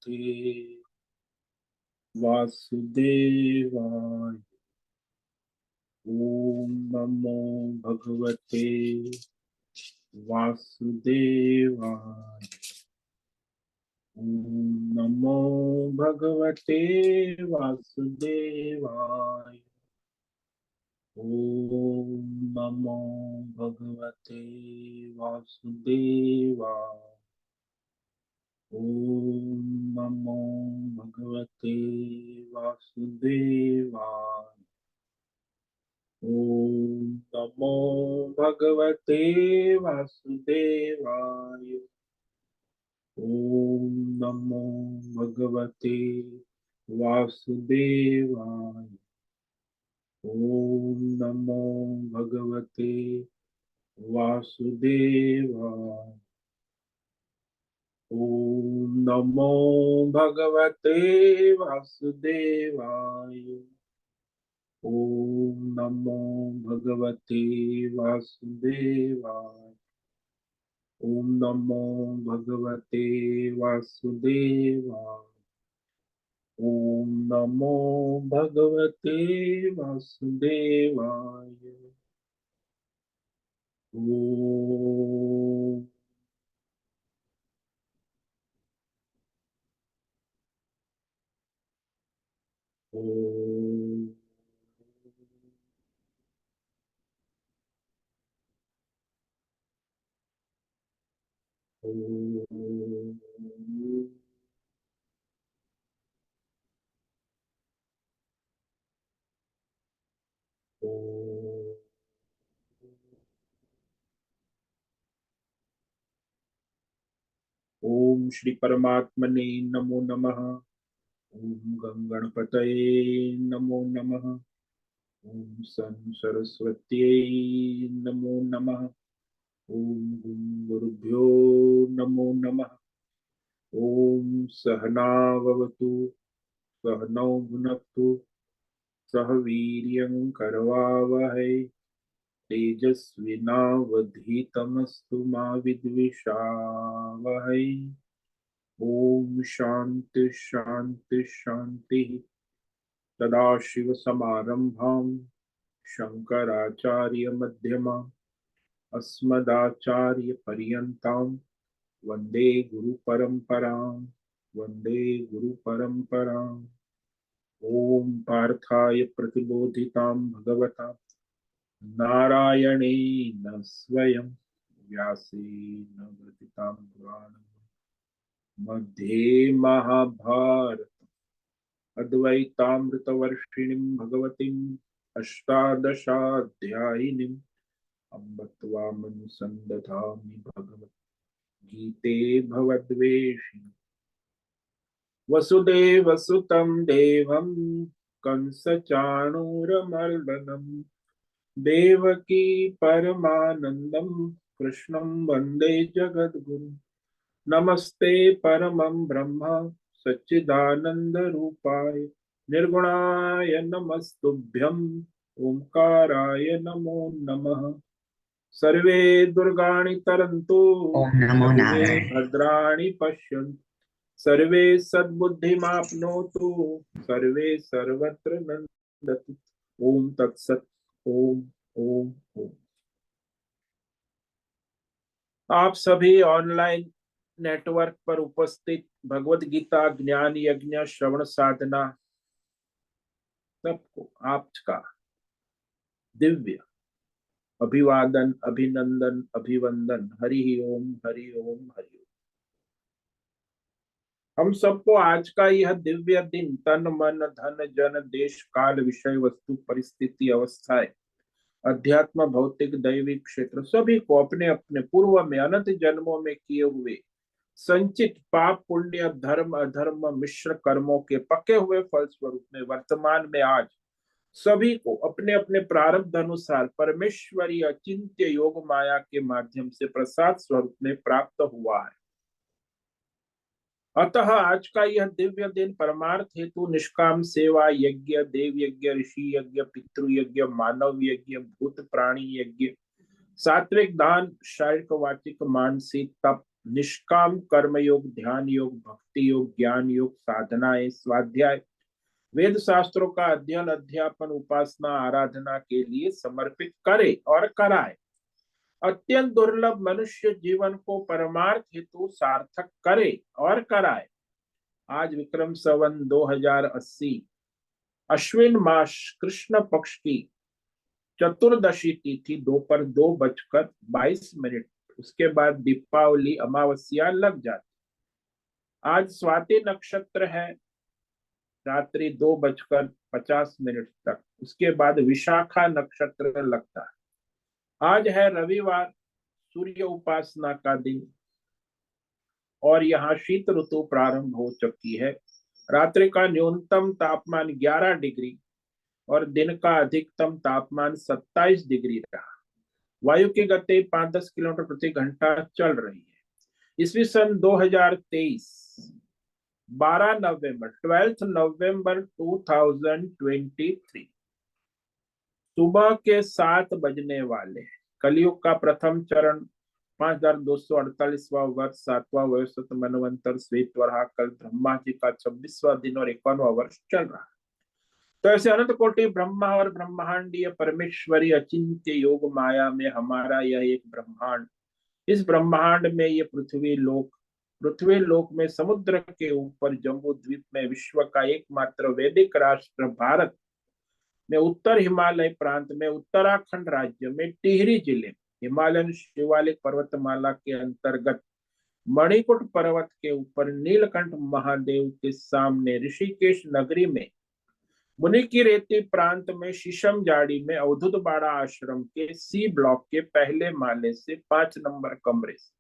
भगवते वासुदेवाय। ओम नमो भगवते वासुदेवाय। ओम नमो भगवते वासुदेवाय। ओम नमो भगवते वासुदेवाय। ओम नमो भगवते वासुदेवाय। ओम नमो भगवते वासुदेवाय। ओम नमो भगवते वासुदेवाय। ओम नमो भगवते वासुदेवाय। ओम नमो भगवते वासुदेवाय। ओम नमो भगवते वासुदेवाय। ओम नमो भगवते वासुदेवाय। ओम नमो भगवते वासुदेवाय। ओम ओम ओम ओम। ओम श्री परमात्मने नमो नमः। ओम गं गणपतये नमो नमः। ओम सन सरस्वत्यै नमो नमः। ओम गुं गुरुभ्यो नमो नमः। ओम सहनाववतु सहनौ भुनक्तु सह वीर्यं करवावहै तेजस्विनावधीतमस्तु मा विद्विषावहै। ओम शांति शांति शांति। सदाशिवसमारम्भां शंकराचार्यमध्यमाम् अस्मदाचार्यपर्यन्तां वन्दे गुरुपरम्परां। वन्दे गुरुपरम्पराम्। ओम पार्थाय प्रतिबोधितां भगवता नारायणेन स्वयं व्यासेन ग्रथितां पुराणं मध्ये महाभारत अद्वैतामृतवर्षिणीं भगवतीम् अष्टादशाध्यायिनीम् अम्ब त्वामनुसन्दधामि भगवद्गीते भवद्वेषिणि। वसुदेवसुतं देवं कंसचाणूरमर्दनं देवकी परमानन्दं कृष्णं वन्दे जगद्गुरुं। नमस्ते परमं ब्रह्म सच्चिदानन्दरूपाय निर्गुणाय नमस्तुभ्यं ओंकाराय नमो नमः। सर्वे दुर्गाणि तरन्तु ओम नमो सर्वे नारायण। भद्राणि पश्यन्तु सर्वे सद्बुद्धिमाप्नोतु सर्वे सर्वत्र नन्दतु। ओम तत्सत्। ओम ओम ओम। आप सभी ऑनलाइन नेटवर्क पर उपस्थित भगवत गीता ज्ञान यज्ञ श्रवण साधना सबको आपका दिव्य अभिवादन अभिनंदन अभिवंदन। हरि ओम हरि ओम हरि ओम। हम सबको आज का यह दिव्य दिन तन मन धन जन देश काल विषय वस्तु परिस्थिति अवस्थाएं अध्यात्म भौतिक दैविक क्षेत्र सभी को अपने अपने पूर्व में अनंत जन्मों में किए हुए संचित पाप पुण्य धर्म अधर्म मिश्र कर्मों के पके हुए फल स्वरूप में वर्तमान में आज सभी को अपने अपने प्रारब्ध अनुसार परमेश्वरी अचिंत्य योग माया के माध्यम से प्रसाद स्वरूप में प्राप्त हुआ है। अतः आज का यह दिव्य दिन परमार्थ हेतु निष्काम सेवा यज्ञ देव यज्ञ ऋषि यज्ञ पितृ यज्ञ मानव यज्ञ भूत प्राणी यज्ञ सात्विक दान शारीरिक वाचिक मानसिक तप निष्काम कर्म योग, ध्यान योग, भक्ति योग, ज्ञान योग, साधनाएं, स्वाध्याय, वेद शास्त्रों का अध्ययन, अध्यापन, उपासना, आराधना के लिए समर्पित करे और कराए। अत्यंत दुर्लभ मनुष्य जीवन को परमार्थ हेतु सार्थक करे और कराए। आज विक्रम संवत 2080 अश्विन मास कृष्ण पक्ष की चतुर्दशी तिथि दोपहर 2:22। उसके बाद दीपावली अमावस्या लग जाती। आज स्वाति नक्षत्र है रात्रि 2:50 तक। उसके बाद विशाखा नक्षत्र लगता है। आज है रविवार, सूर्य उपासना का दिन, और यहाँ शीत ऋतु प्रारंभ हो चुकी है। रात्रि का न्यूनतम तापमान 11 डिग्री और दिन का अधिकतम तापमान 27 डिग्री रहा। वायु की गति 5-10 किलोमीटर प्रति घंटा चल रही है। ईस्वी सन 2023 12 नवंबर 2023 सुबह के 7 बजने वाले हैं। कलयुग का प्रथम चरण 5248वां वर्ष, 7वां वयोसत मनवंतर श्वेत वराह कल ब्रह्मा जी का 26वां दिन और 51वां वर्ष चल रहा है। तो ऐसे अनंत कोटि ब्रह्मा और ब्रह्मांडीय परमेश्वरी अचिंत्य योग माया में हमारा यह एक ब्रह्मांड, इस ब्रह्मांड में ये पृथ्वी लोक में समुद्र के ऊपर जम्बू द्वीप में विश्व का एकमात्र वैदिक राष्ट्र भारत में उत्तर हिमालय प्रांत में उत्तराखंड राज्य में टिहरी जिले हिमालयन शिवालिक पर्वतमाला के अंतर्गत मणिकुट पर्वत के ऊपर नीलकंठ महादेव के सामने ऋषिकेश नगरी में मुनि की रेती प्रांत में शीशम जाड़ी में अवधूत बाड़ा आश्रम के सी ब्लॉक के पहले माले से 5 नंबर कमरे से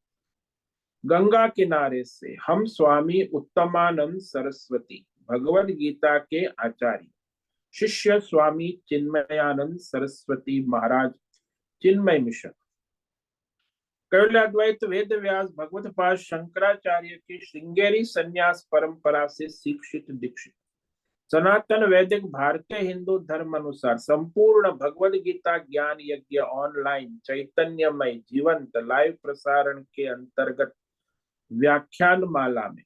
गंगा किनारे से हम स्वामी उत्तमानंद सरस्वती भगवद गीता के आचार्य शिष्य स्वामी चिन्मयानंद सरस्वती महाराज चिन्मय मिशन कैवल्याद्वैत वेद व्यास भगवत पाद शंकराचार्य की श्रृंगेरी संन्यास परंपरा से शिक्षित दीक्षित सनातन वैदिक भारतीय हिंदू धर्म अनुसार संपूर्ण भगवद गीता ज्ञान यज्ञ ऑनलाइन चैतन्यमय जीवंत लाइव प्रसारण के अंतर्गत व्याख्यान माला में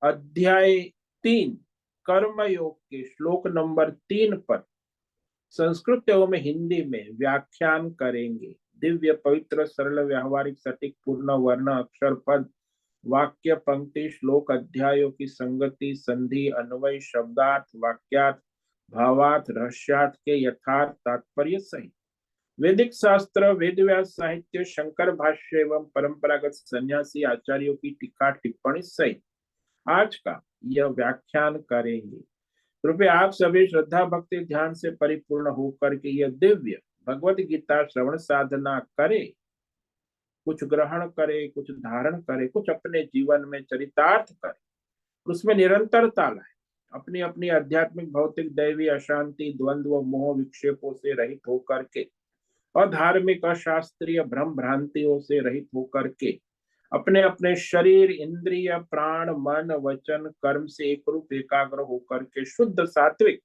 अध्याय 3 कर्म योग के श्लोक नंबर 3 पर संस्कृत एवं हिंदी में व्याख्यान करेंगे। दिव्य पवित्र सरल व्यावहारिक सटीक पूर्ण वर्ण अक्षर पद वाक्य पंक्ति श्लोक अध्यायों की संगति संधि अन्वय शब्दार्थ वाक्यार्थ भावार्थ रहस्यार्थ के यथार्थ तात्पर्य सहित वैदिक शास्त्र वेद व्यास साहित्य शंकर भाष्य एवं परंपरागत सन्यासी आचार्यों की टीका टिप्पणी सहित आज का यह व्याख्यान करेंगे। कृपया आप सभी श्रद्धा भक्ति ध्यान से परिपूर्ण होकर के यह दिव्य भगवत गीता श्रवण साधना करे, कुछ ग्रहण करे, कुछ धारण करे, कुछ अपने जीवन में चरितार्थ करे, उसमें निरंतरता लाए, अपनी अपनी आध्यात्मिक भौतिक दैवी अशांति द्वंद्व मोह विक्षेपों से रहित होकर के और धार्मिक अशास्त्रीय भ्रम भ्रांतियों से रहित होकर के अपने अपने शरीर इंद्रिय प्राण मन वचन कर्म से एक रूप एकाग्र होकर के शुद्ध सात्विक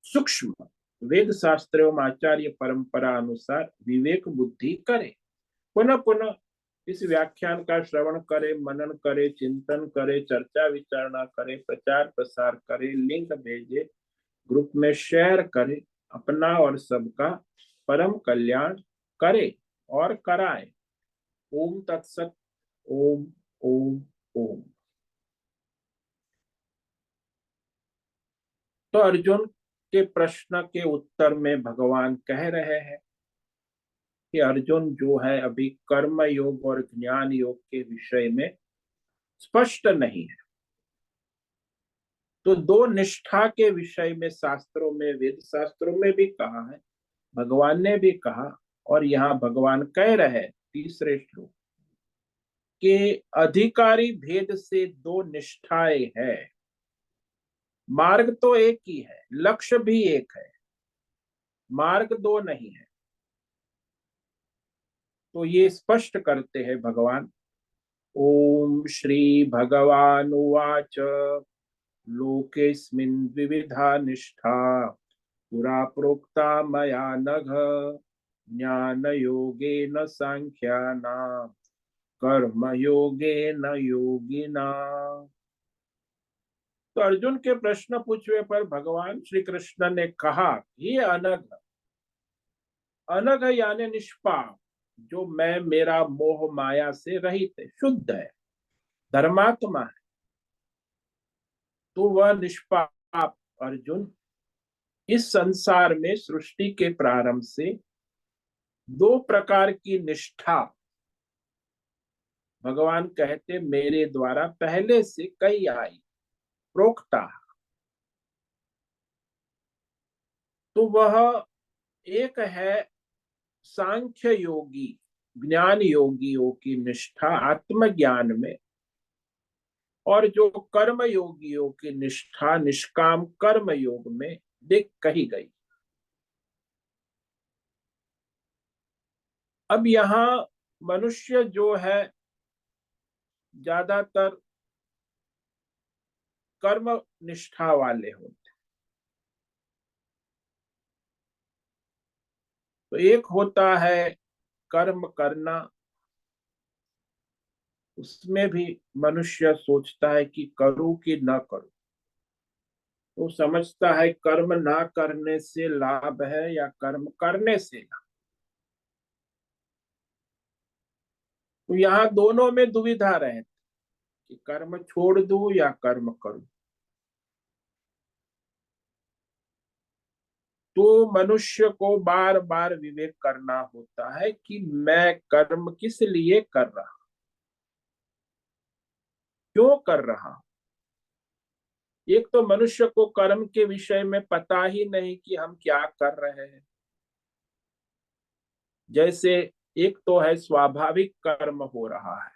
सूक्ष्म वेद शास्त्र एवं आचार्य परंपरा अनुसार विवेक बुद्धि करे। पुनः पुनः इस व्याख्यान का श्रवण करे, मनन करे, चिंतन करे, चर्चा विचारणा करे, प्रचार प्रसार करे, लिंक भेजे, ग्रुप में शेयर करे, अपना और सबका परम कल्याण करे और कराए। ओम तत्सत। ओम ओम ओम। तो अर्जुन के प्रश्न के उत्तर में भगवान कह रहे हैं कि अर्जुन जो है अभी कर्म योग और ज्ञान योग के विषय में स्पष्ट नहीं है। तो दो निष्ठा के विषय में शास्त्रों में वेद शास्त्रों में भी कहा है, भगवान ने भी कहा, और यहाँ भगवान कह रहे हैं तीसरे श्लोक के अधिकारी भेद से दो निष्ठाएं है। मार्ग तो एक ही है, लक्ष्य भी एक है, मार्ग दो नहीं है। तो ये स्पष्ट करते हैं भगवान। ओम श्री भगवान उवाच लोकेस्मिन् विविधा निष्ठा पुरा प्रोक्ता मया नघ ज्ञान योगेन सांख्यानां कर्म योगेन योगिना। तो अर्जुन के प्रश्न पूछने पर भगवान श्री कृष्ण ने कहा, ये अनघ, अनघ यानी निष्पाप, जो मैं मेरा मोह माया से रहित है, शुद्ध है, धर्मात्मा है, तो वह निष्पाप अर्जुन इस संसार में सृष्टि के प्रारंभ से दो प्रकार की निष्ठा भगवान कहते मेरे द्वारा पहले से कई आई, प्रोक्ता। तो वह एक है सांख्य योगी, ज्ञान योगियों की निष्ठा आत्मज्ञान में, और जो कर्म योगियों की निष्ठा निष्काम कर्म योग में देख कही गई। अब यहाँ मनुष्य जो है ज्यादातर कर्म निष्ठा वाले होते। तो एक होता है कर्म करना, उसमें भी मनुष्य सोचता है कि करूं कि ना करूं। तो समझता है कर्म ना करने से लाभ है या कर्म करने से लाभ। तो यहाँ दोनों में दुविधा रहती कि कर्म छोड़ दूं या कर्म करूं। तो मनुष्य को बार बार विवेक करना होता है कि मैं कर्म किस लिए कर रहा, क्यों कर रहा। एक तो मनुष्य को कर्म के विषय में पता ही नहीं कि हम क्या कर रहे हैं। जैसे एक तो है स्वाभाविक कर्म हो रहा है,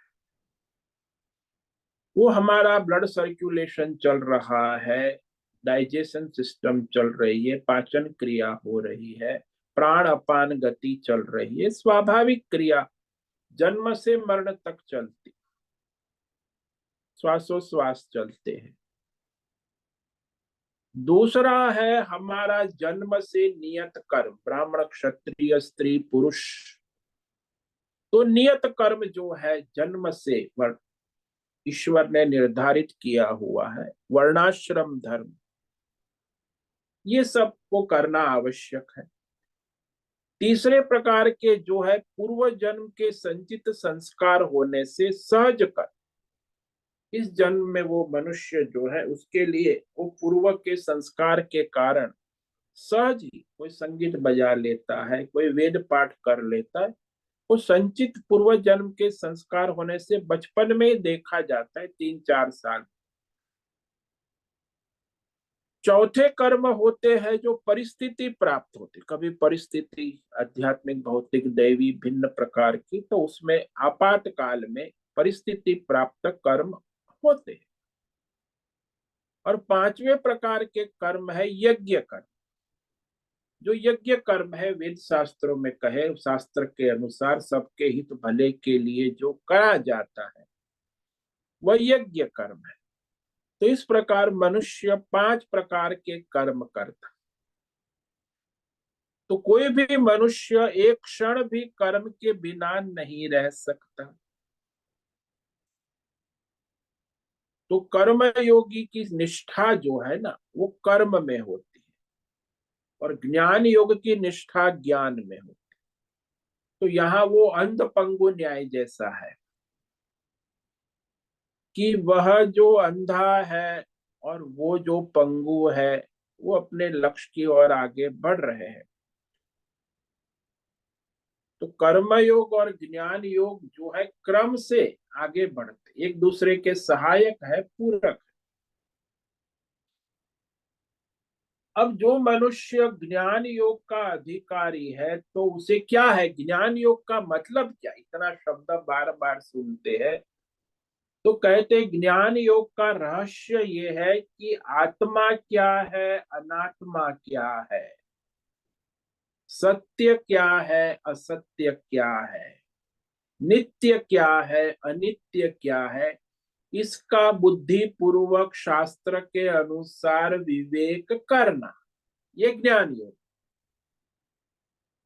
वो हमारा ब्लड सर्कुलेशन चल रहा है, डाइजेशन सिस्टम चल रही है, पाचन क्रिया हो रही है, प्राण अपान गति चल रही है, स्वाभाविक क्रिया जन्म से मरण तक चलती, श्वासोश्वास चलते हैं। दूसरा है हमारा जन्म से नियत कर्म, ब्राह्मण क्षत्रिय स्त्री पुरुष। तो नियत कर्म जो है जन्म से ईश्वर ने निर्धारित किया हुआ है, वर्णाश्रम धर्म, ये सब को करना आवश्यक है। तीसरे प्रकार के जो है पूर्व जन्म के संचित संस्कार होने से सहज कर, इस जन्म में वो मनुष्य जो है उसके लिए वो पूर्व के संस्कार के कारण सहज ही कोई संगीत बजा लेता है, कोई वेद पाठ कर लेता है। वो संचित पूर्व जन्म के संस्कार होने से बचपन में ही देखा जाता है, 3-4 साल। चौथे कर्म होते हैं जो परिस्थिति प्राप्त होती, कभी परिस्थिति आध्यात्मिक भौतिक दैवी भिन्न प्रकार की, तो उसमें आपातकाल में परिस्थिति प्राप्त कर्म होते हैं। और पांचवें प्रकार के कर्म है यज्ञ कर्म। जो यज्ञ कर्म है वेद शास्त्रों में कहे, शास्त्र के अनुसार सबके हित भले के लिए जो करा जाता है वह यज्ञ कर्म है। तो इस प्रकार मनुष्य 5 प्रकार के कर्म करता। तो कोई भी मनुष्य एक क्षण भी कर्म के बिना नहीं रह सकता। तो कर्म योगी की निष्ठा जो है ना वो कर्म में होती है, और ज्ञान योग की निष्ठा ज्ञान में होती है। तो यहाँ वो अंध पंगु न्याय जैसा है कि वह जो अंधा है और वो जो पंगु है वो अपने लक्ष्य की ओर आगे बढ़ रहे हैं। तो कर्म योग और ज्ञान योग जो है क्रम से आगे बढ़ते, एक दूसरे के सहायक है, पूरक। अब जो मनुष्य ज्ञान योग का अधिकारी है तो उसे क्या है, ज्ञान योग का मतलब क्या, इतना शब्द बार बार सुनते हैं। तो कहते ज्ञान योग का रहस्य ये है कि आत्मा क्या है, अनात्मा क्या है, सत्य क्या है, असत्य क्या है, नित्य क्या है, अनित्य क्या है, इसका बुद्धि पूर्वक शास्त्र के अनुसार विवेक करना, ये ज्ञान योग।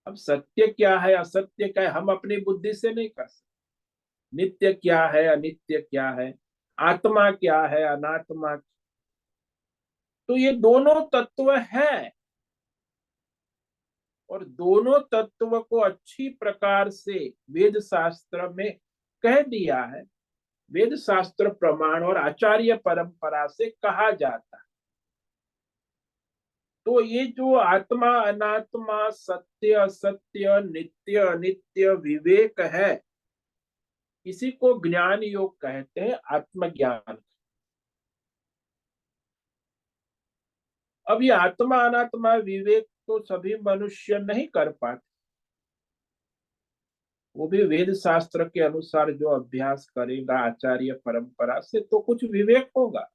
अब सत्य क्या है असत्य क्या है हम अपनी बुद्धि से नहीं कर सकते, नित्य क्या है, अनित्य क्या है, आत्मा क्या है, अनात्मा। तो ये दोनों तत्व है, और दोनों तत्व को अच्छी प्रकार से वेद शास्त्र में कह दिया है। वेद शास्त्र प्रमाण और आचार्य परंपरा से कहा जाता है। तो ये जो आत्मा अनात्मा, सत्य असत्य, नित्य अनित्य विवेक है, इसी को ज्ञान योग कहते हैं, आत्मज्ञान। अब ये आत्मा अनात्मा विवेक तो सभी मनुष्य नहीं कर पाते। वो भी वेद शास्त्र के अनुसार जो अभ्यास करेगा आचार्य परंपरा से, तो कुछ विवेक होगा।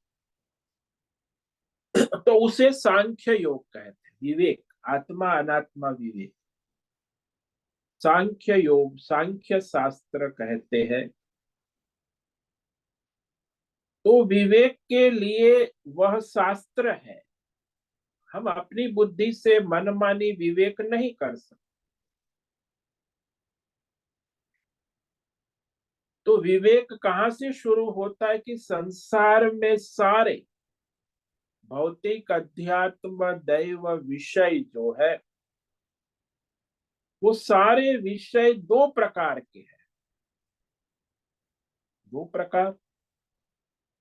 तो उसे सांख्य योग कहते हैं, विवेक, आत्मा अनात्मा विवेक। सांख्य योग, सांख्य शास्त्र कहते हैं। तो विवेक के लिए वह शास्त्र है। हम अपनी बुद्धि से मनमानी विवेक नहीं कर सकते। तो विवेक कहाँ से शुरू होता है कि संसार में सारे भौतिक, अध्यात्म, दैव विषय जो है, वो सारे विषय दो प्रकार के हैं। दो प्रकार,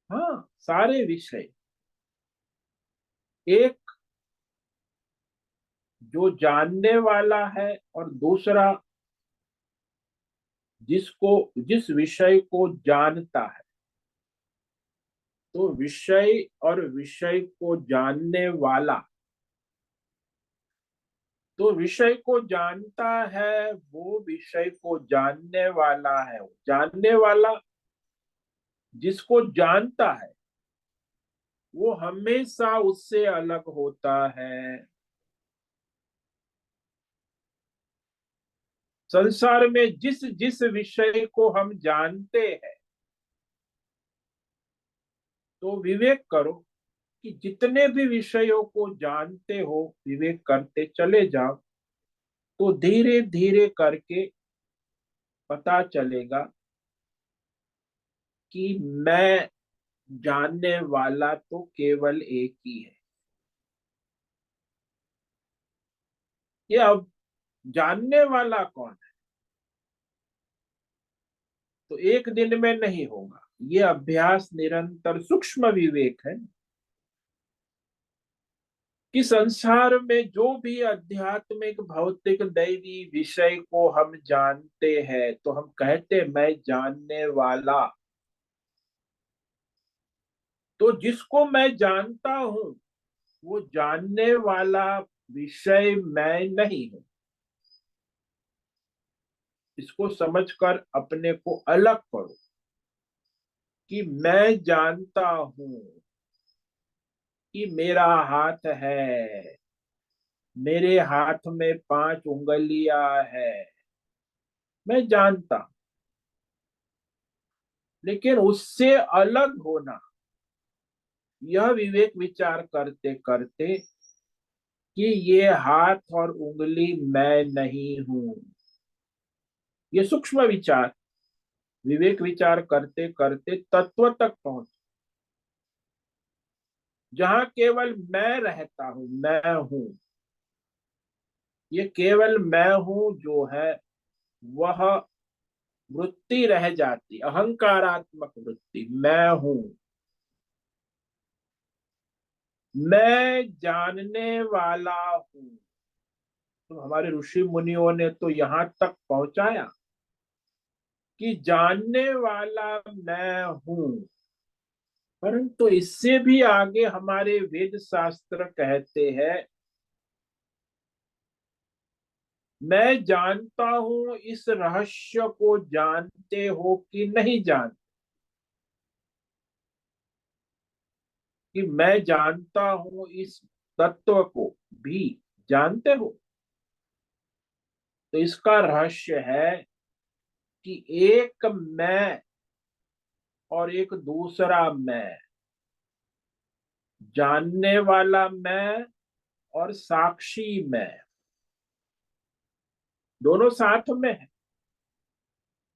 हाँ, सारे विषय। एक जो जानने वाला है, और दूसरा जिसको, जिस विषय को जानता है। तो विषय और विषय को जानने वाला, तो विषय को जानता है, वो विषय को जानने वाला है। जानने वाला जिसको जानता है, वो हमेशा उससे अलग होता है। संसार में जिस जिस विषय को हम जानते हैं, तो विवेक करो कि जितने भी विषयों को जानते हो, विवेक करते चले जाओ, तो धीरे धीरे करके पता चलेगा कि मैं जानने वाला तो केवल एक ही है। ये अब जानने वाला कौन है, तो एक दिन में नहीं होगा। ये अभ्यास निरंतर सूक्ष्म विवेक है कि संसार में जो भी आध्यात्मिक, भौतिक, दैवी विषय को हम जानते हैं, तो हम कहते मैं जानने वाला। तो जिसको मैं जानता हूं, वो जानने वाला विषय मैं नहीं हूं। इसको समझकर अपने को अलग करो कि मैं जानता हूं कि मेरा हाथ है, मेरे हाथ में 5 उंगलियां है। मैं जानता हूं, लेकिन उससे अलग होना, यह विवेक विचार करते करते कि ये हाथ और उंगली मैं नहीं हूं, ये सूक्ष्म विचार, विवेक विचार करते करते तत्व तक पहुंच, जहां केवल मैं रहता हूं, मैं हूं। ये केवल मैं हूं जो है, वह वृत्ति रह जाती, अहंकारात्मक वृत्ति, मैं हूं। मैं जानने वाला हूं। तो हमारे ऋषि मुनियों ने तो यहां तक पहुंचाया कि जानने वाला मैं हूं। परंतु इससे भी आगे हमारे वेद शास्त्र कहते हैं, मैं जानता हूं, इस रहस्य को जानते हो कि नहीं जानते? कि मैं जानता हूं इस तत्व को भी जानते हो? तो इसका रहस्य है कि एक मैं और एक दूसरा मैं, जानने वाला मैं और साक्षी मैं, दोनों साथ में है।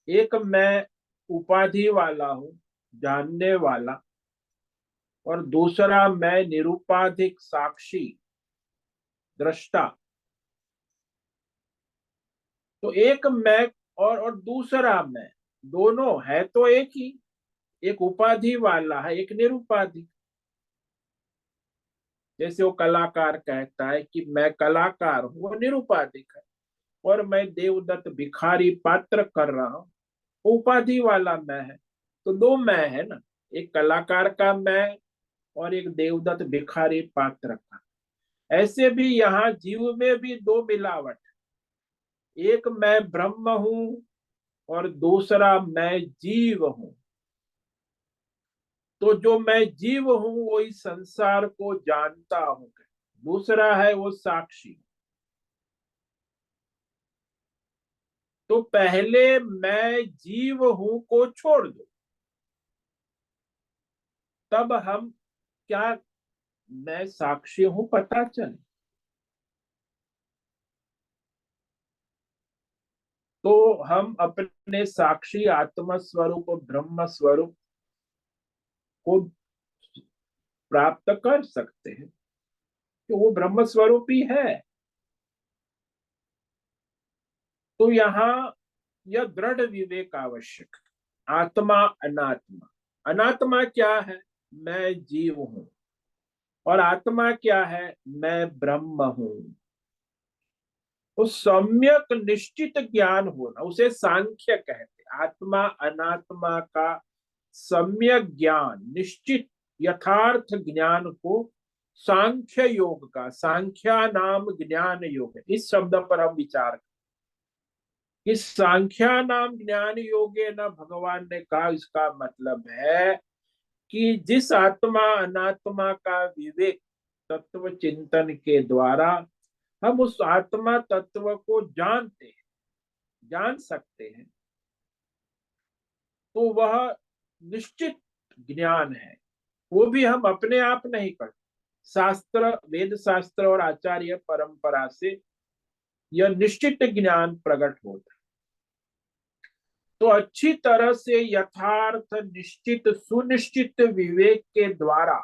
एक मैं उपाधि वाला हूं, जानने वाला, और दूसरा मैं निरुपाधिक साक्षी, दृष्टा। तो एक मैं और दूसरा मैं, दोनों है तो एक ही। एक उपाधि वाला है, एक निरुपाधिक। जैसे वो कलाकार कहता है कि मैं कलाकार हूं, वो निरुपाधिक है। और मैं देवदत्त भिखारी पात्र कर रहा हूं, वो उपाधि वाला मैं है। तो दो मैं है ना, एक कलाकार का मैं और एक देवदत्त भिखारी पात्र का। ऐसे भी यहाँ जीव में भी दो मिलावट। एक मैं ब्रह्म हूं और दूसरा मैं जीव हूं। तो जो मैं जीव हूं वो इस संसार को जानता हूं, दूसरा है वो साक्षी। तो पहले मैं जीव हूं को छोड़ दो, तब हम क्या, मैं साक्षी हूं पता चले। तो हम अपने साक्षी आत्मा स्वरूप ब्रह्म स्वरूप को प्राप्त कर सकते हैं, तो वो ब्रह्म स्वरूप ही है। तो यहाँ यह दृढ़ विवेक आवश्यक है। आत्मा अनात्मा, अनात्मा क्या है, मैं जीव हूं। और आत्मा क्या है, मैं ब्रह्म हूं। तो सम्यक निश्चित ज्ञान होना, उसे सांख्य कहते हैं। आत्मा अनात्मा का सम्यक ज्ञान, निश्चित यथार्थ ज्ञान को सांख्य योग का, सांख्या नाम ज्ञान योग है। इस शब्द पर हम विचार करें कि सांख्या नाम ज्ञान योगे न, भगवान ने कहा इसका मतलब है कि जिस आत्मा अनात्मा का विवेक तत्व चिंतन के द्वारा हम उस आत्मा तत्व को जानते हैं, जान सकते हैं, तो वह निश्चित ज्ञान है। वो भी हम अपने आप नहीं करते, शास्त्र, वेद शास्त्र और आचार्य परंपरा से यह निश्चित ज्ञान प्रकट होता है। तो अच्छी तरह से यथार्थ निश्चित सुनिश्चित विवेक के द्वारा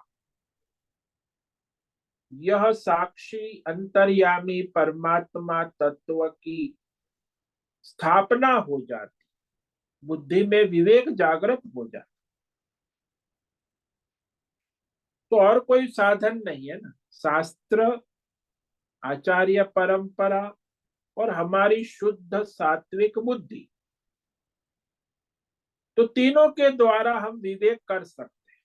यह साक्षी अंतर्यामी परमात्मा तत्व की स्थापना हो जाती, बुद्धि में विवेक जागृत हो जाता। तो और कोई साधन नहीं है ना, शास्त्र, आचार्य परंपरा और हमारी शुद्ध सात्विक बुद्धि, तो तीनों के द्वारा हम विवेक कर सकते हैं।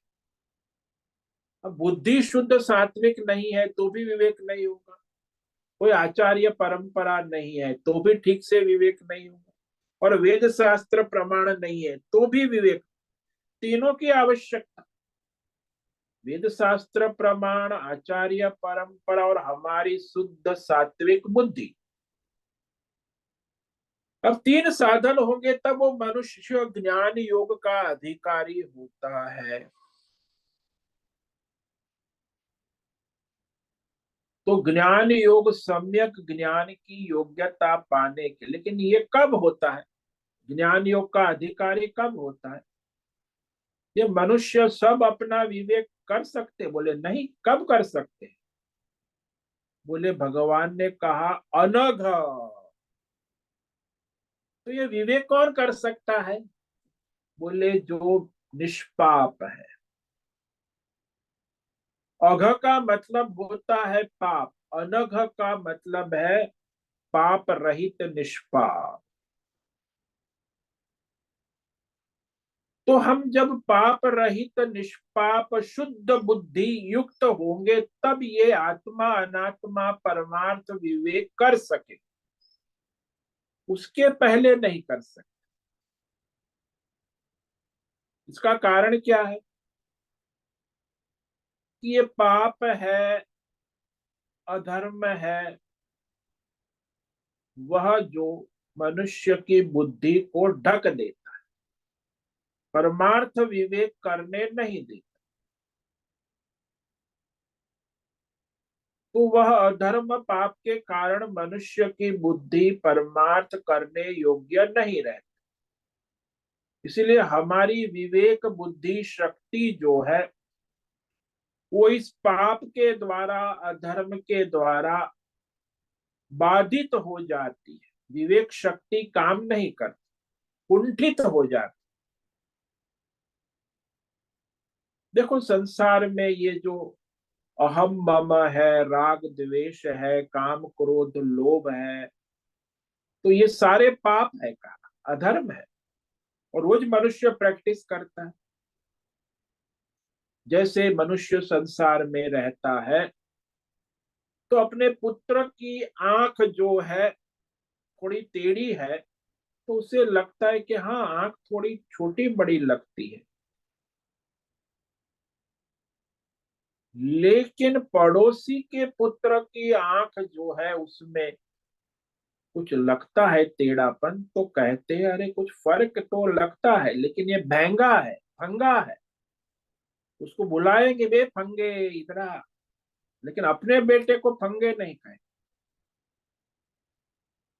अब बुद्धि शुद्ध सात्विक नहीं है तो भी विवेक नहीं होगा, कोई आचार्य परंपरा नहीं है तो भी ठीक से विवेक नहीं होगा, और वेद शास्त्र प्रमाण नहीं है तो भी विवेक। तीनों की आवश्यकता, वेद शास्त्र प्रमाण, आचार्य परंपरा और हमारी शुद्ध सात्विक बुद्धि। अब तीन साधन होंगे तब वो मनुष्य ज्ञान योग का अधिकारी होता है। तो ज्ञान योग सम्यक ज्ञान की योग्यता पाने के, लेकिन ये कब होता है, ज्ञान योग का अधिकारी कब होता है? ये मनुष्य सब अपना विवेक कर सकते? बोले नहीं। कब कर सकते? बोले भगवान ने कहा अनघ। तो ये विवेक कौन कर सकता है? बोले जो निष्पाप है। अघ का मतलब होता है पाप, अनघ का मतलब है पाप रहित निष्पाप। तो हम जब पाप रहित निष्पाप शुद्ध बुद्धि युक्त होंगे तब ये आत्मा अनात्मा परमार्थ विवेक कर सके, उसके पहले नहीं कर सकते। इसका कारण क्या है कि ये पाप है, अधर्म है, वह जो मनुष्य की बुद्धि को ढक देता, परमार्थ विवेक करने नहीं देता। तो वह अधर्म पाप के कारण मनुष्य की बुद्धि परमार्थ करने योग्य नहीं रहती। इसीलिए हमारी विवेक बुद्धि शक्ति जो है वो इस पाप के द्वारा, अधर्म के द्वारा बाधित हो जाती है। विवेक शक्ति काम नहीं करती, कुंठित हो जाती। देखो संसार में ये जो अहम मम है, राग द्वेष है, काम क्रोध लोभ है, तो ये सारे पाप है का, अधर्म है, और रोज मनुष्य प्रैक्टिस करता है। जैसे मनुष्य संसार में रहता है तो अपने पुत्र की आंख जो है थोड़ी टेढ़ी है, तो उसे लगता है कि हाँ आंख थोड़ी छोटी बड़ी लगती है। लेकिन पड़ोसी के पुत्र की आंख जो है उसमें कुछ लगता है टेढ़ापन, तो कहते हैं अरे कुछ फर्क तो लगता है, लेकिन ये महंगा है, फंगा है। उसको बुलाएंगे बे फंगे इधर आ। लेकिन अपने बेटे को फंगे नहीं कहे।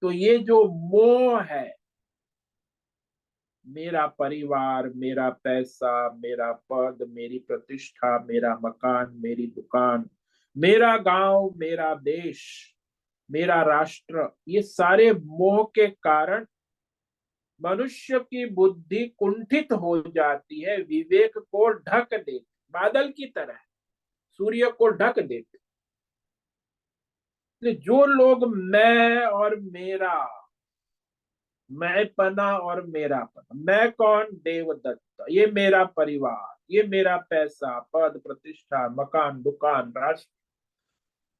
तो ये जो मोह है, मेरा परिवार, मेरा पैसा, मेरा पद, मेरी प्रतिष्ठा, मेरा मकान, मेरी दुकान, मेरा गांव, मेरा देश, मेरा राष्ट्र, ये सारे मोह के कारण मनुष्य की बुद्धि कुंठित हो जाती है, विवेक को ढक देती, बादल की तरह सूर्य को ढक देती। जो लोग मैं और मेरा, मैं पना और मेरा पना, मैं कौन, देवदत्त, ये मेरा परिवार, ये मेरा पैसा पद प्रतिष्ठा मकान दुकान राष्ट्र,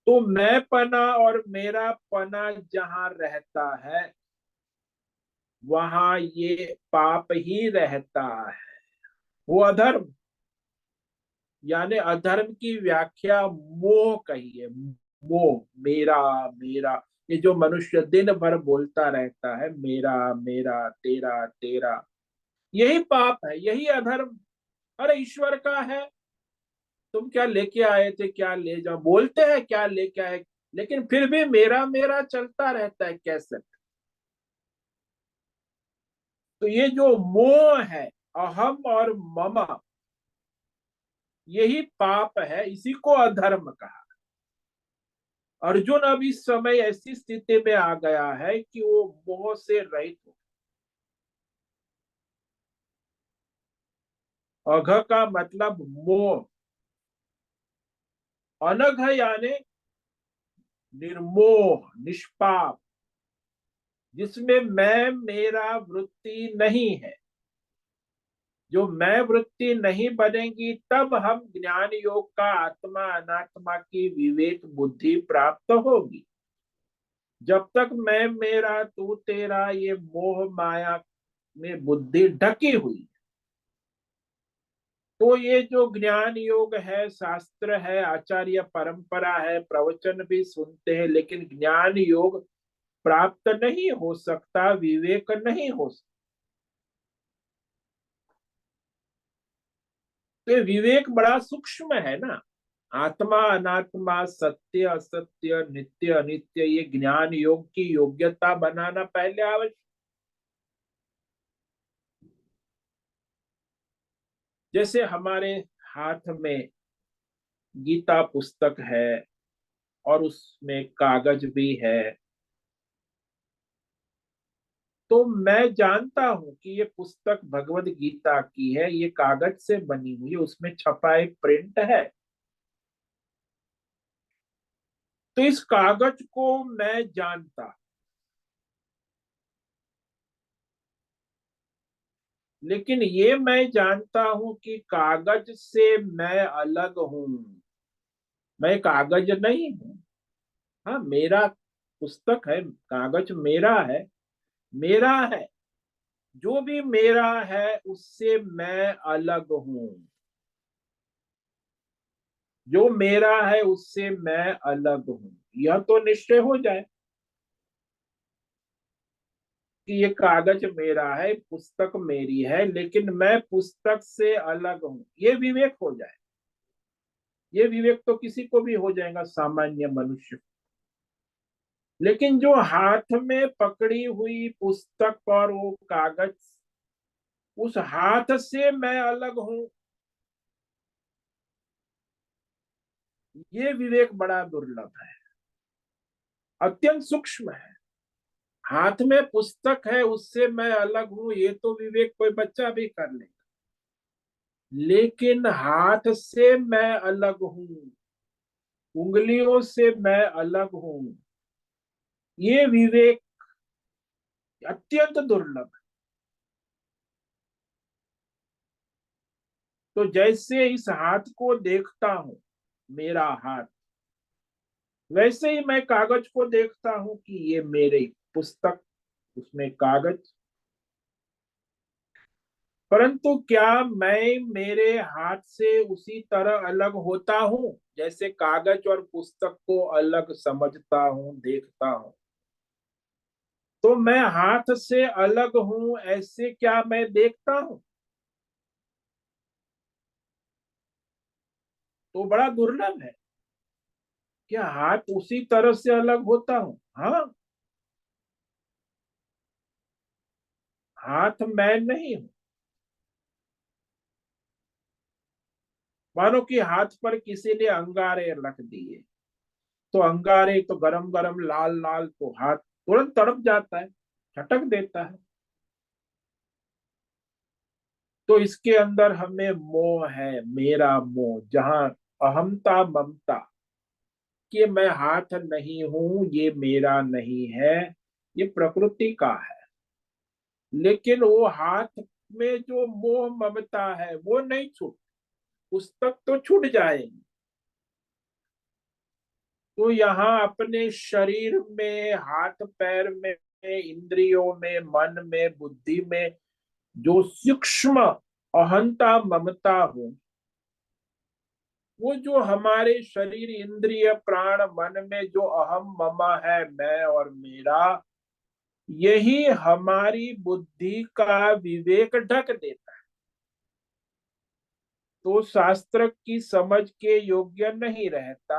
तो मैं पना और मेरा पना जहां रहता है वहां ये पाप ही रहता है। वो अधर्म, यानी अधर्म की व्याख्या मोह कही है। मोह, मेरा मेरा, ये जो मनुष्य दिन भर बोलता रहता है मेरा मेरा तेरा तेरा, यही पाप है, यही अधर्म। अरे ईश्वर का है, तुम क्या लेके आए थे, क्या ले जाओ, बोलते हैं क्या लेके आए, लेकिन फिर भी मेरा मेरा चलता रहता है कैसे। तो ये जो मोह है, अहम और मम, यही पाप है, इसी को अधर्म कहा। अर्जुन अब इस समय ऐसी स्थिति में आ गया है कि वो मोह से रहित हो। अघ का मतलब मोह, अनघ यानी निर्मोह, निष्पाप, जिसमें मैं मेरा वृत्ति नहीं है। जो मैं वृत्ति नहीं बनेगी तब हम ज्ञान योग का आत्मा अनात्मा की विवेक बुद्धि प्राप्त होगी। जब तक मैं मेरा तू तेरा ये मोह माया में बुद्धि ढकी हुई, तो ये जो ज्ञान योग है, शास्त्र है, आचार्य परंपरा है, प्रवचन भी सुनते हैं, लेकिन ज्ञान योग प्राप्त नहीं हो सकता, विवेक नहीं हो सकता। तो ये विवेक बड़ा सूक्ष्म है ना। आत्मा अनात्मा, सत्य असत्य, नित्य अनित्य, ये ज्ञान योग की योग्यता बनाना पहले आवश्यक। जैसे हमारे हाथ में गीता पुस्तक है और उसमें कागज भी है, तो मैं जानता हूं कि ये पुस्तक भगवत गीता की है, ये कागज से बनी हुई है, उसमें छपा एक प्रिंट है। तो इस कागज को मैं जानता, लेकिन ये मैं जानता हूं कि कागज से मैं अलग हूं। मैं कागज नहीं हूं। हाँ मेरा पुस्तक है, कागज मेरा है, मेरा है, जो भी मेरा है उससे मैं अलग हूं। जो मेरा है उससे मैं अलग हूं, यह तो निश्चय हो जाए कि ये कागज मेरा है, पुस्तक मेरी है, लेकिन मैं पुस्तक से अलग हूं, ये विवेक हो जाए। ये विवेक तो किसी को भी हो जाएगा, सामान्य मनुष्य। लेकिन जो हाथ में पकड़ी हुई पुस्तक और वो कागज उस हाथ से मैं अलग हूं, ये विवेक बड़ा दुर्लभ है, अत्यंत सूक्ष्म है। हाथ में पुस्तक है, उससे मैं अलग हूं, ये तो विवेक कोई बच्चा भी कर ले, लेकिन हाथ से मैं अलग हूं, उंगलियों से मैं अलग हूं, ये विवेक अत्यंत दुर्लभ है। तो जैसे इस हाथ को देखता हूं, मेरा हाथ, वैसे ही मैं कागज को देखता हूं कि ये मेरी पुस्तक, उसमें कागज। परंतु क्या मैं मेरे हाथ से उसी तरह अलग होता हूं जैसे कागज और पुस्तक को अलग समझता हूं, देखता हूं? तो मैं हाथ से अलग हूं ऐसे क्या मैं देखता हूं? तो बड़ा दुर्लभ है। क्या हाथ उसी तरह से अलग होता हूं? हाँ, हाथ मैं नहीं हूं। मानो कि हाथ पर किसी ने अंगारे रख दिए, तो अंगारे तो गरम गरम लाल लाल, तो हाथ तुरंत तड़प जाता है, झटक देता है। तो इसके अंदर हमें मोह है, मेरा मोह, जहां अहमता ममता, कि मैं हाथ नहीं हूं, ये मेरा नहीं है, ये प्रकृति का है। लेकिन वो हाथ में जो मोह ममता है वो नहीं छूट, पुस्तक तो छूट जाएगी। तो यहाँ अपने शरीर में, हाथ पैर में, इंद्रियों में, मन में, बुद्धि में जो सूक्ष्म अहंता ममता हो, वो जो हमारे शरीर, इंद्रिय, प्राण, मन में जो अहम ममा है, मैं और मेरा, यही हमारी बुद्धि का विवेक ढक देता है। तो शास्त्र की समझ के योग्य नहीं रहता,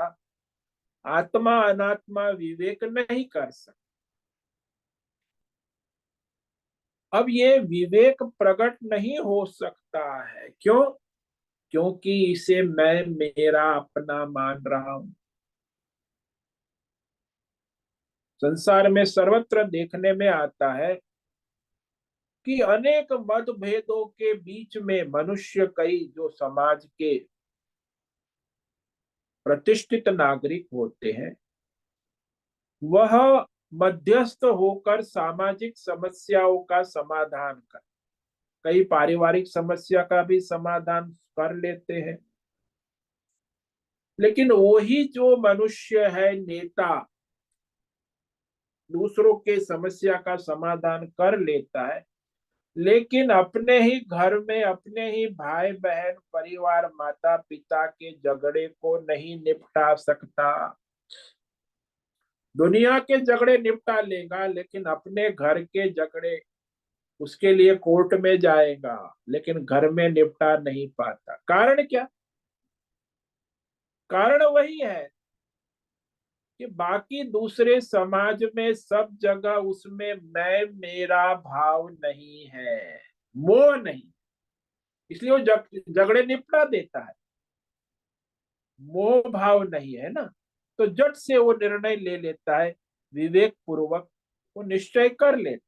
आत्मा अनात्मा विवेक नहीं कर सकता। अब ये विवेक प्रकट नहीं हो सकता है, क्यों? क्योंकि इसे मैं मेरा अपना मान रहा हूं। संसार में सर्वत्र देखने में आता है कि अनेक मतभेदों के बीच में मनुष्य, कई जो समाज के प्रतिष्ठित नागरिक होते हैं, वह मध्यस्थ होकर सामाजिक समस्याओं का समाधान कर, कई पारिवारिक समस्या का भी समाधान कर लेते हैं। लेकिन वही जो मनुष्य है, नेता, दूसरों के समस्या का समाधान कर लेता है, लेकिन अपने ही घर में, अपने ही भाई बहन, परिवार, माता पिता के झगड़े को नहीं निपटा सकता। दुनिया के झगड़े निपटा लेगा, लेकिन अपने घर के झगड़े, उसके लिए कोर्ट में जाएगा, लेकिन घर में निपटा नहीं पाता। कारण क्या? कारण वही है कि बाकी दूसरे समाज में सब जगह उसमें मैं मेरा भाव नहीं है, मोह नहीं, इसलिए वो झगड़े निपटा देता है। मोह भाव नहीं है ना, तो झट से वो निर्णय ले लेता है, विवेक पूर्वक वो निश्चय कर लेता।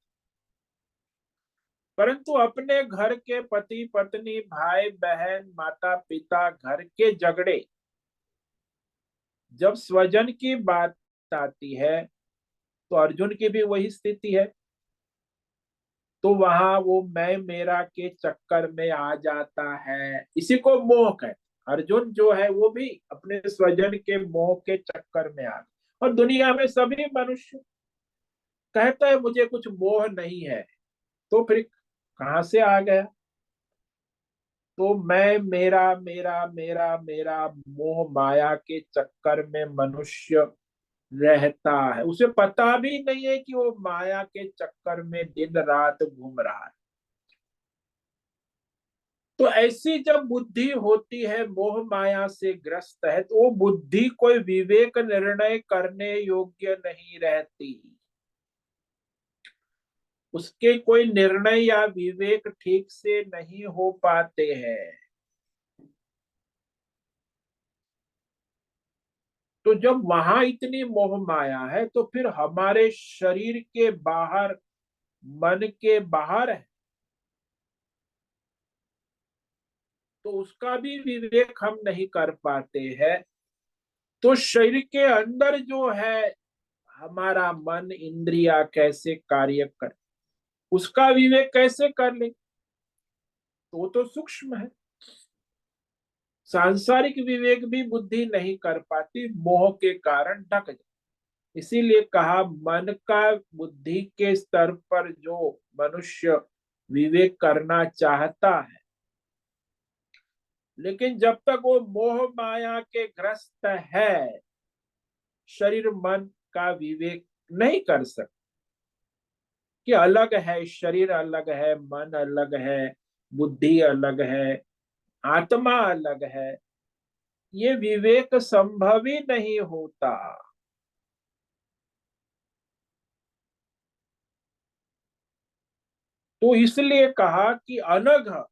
परंतु अपने घर के पति पत्नी, भाई बहन, माता पिता, घर के झगड़े, जब स्वजन की बात आती है, तो अर्जुन की भी वही स्थिति है। तो वहां वो मैं मेरा के चक्कर में आ जाता है, इसी को मोह कहते हैं। अर्जुन जो है वो भी अपने स्वजन के मोह के चक्कर में आ गया। और दुनिया में सभी मनुष्य कहता है मुझे कुछ मोह नहीं है, तो फिर कहां से आ गया? तो मैं मेरा मेरा मेरा मेरा मोह माया के चक्कर में मनुष्य रहता है, उसे पता भी नहीं है कि वो माया के चक्कर में दिन रात घूम रहा है। तो ऐसी जब बुद्धि होती है, मोह माया से ग्रस्त है, तो वो बुद्धि कोई विवेक निर्णय करने योग्य नहीं रहती। उसके कोई निर्णय या विवेक ठीक से नहीं हो पाते हैं। तो जब वहां इतनी मोह माया है तो फिर हमारे शरीर के बाहर, मन के बाहर है, तो उसका भी विवेक हम नहीं कर पाते हैं। तो शरीर के अंदर जो है हमारा मन, इंद्रिया कैसे कार्य कर, उसका विवेक कैसे कर ले, तो सूक्ष्म है। सांसारिक विवेक भी बुद्धि नहीं कर पाती, मोह के कारण ढक जाती। इसीलिए कहा मन का, बुद्धि के स्तर पर जो मनुष्य विवेक करना चाहता है, लेकिन जब तक वो मोह माया के ग्रस्त है, शरीर मन का विवेक नहीं कर सकता कि अलग है, शरीर अलग है, मन अलग है, बुद्धि अलग है, आत्मा अलग है, ये विवेक संभव ही नहीं होता। तो इसलिए कहा कि अनघ,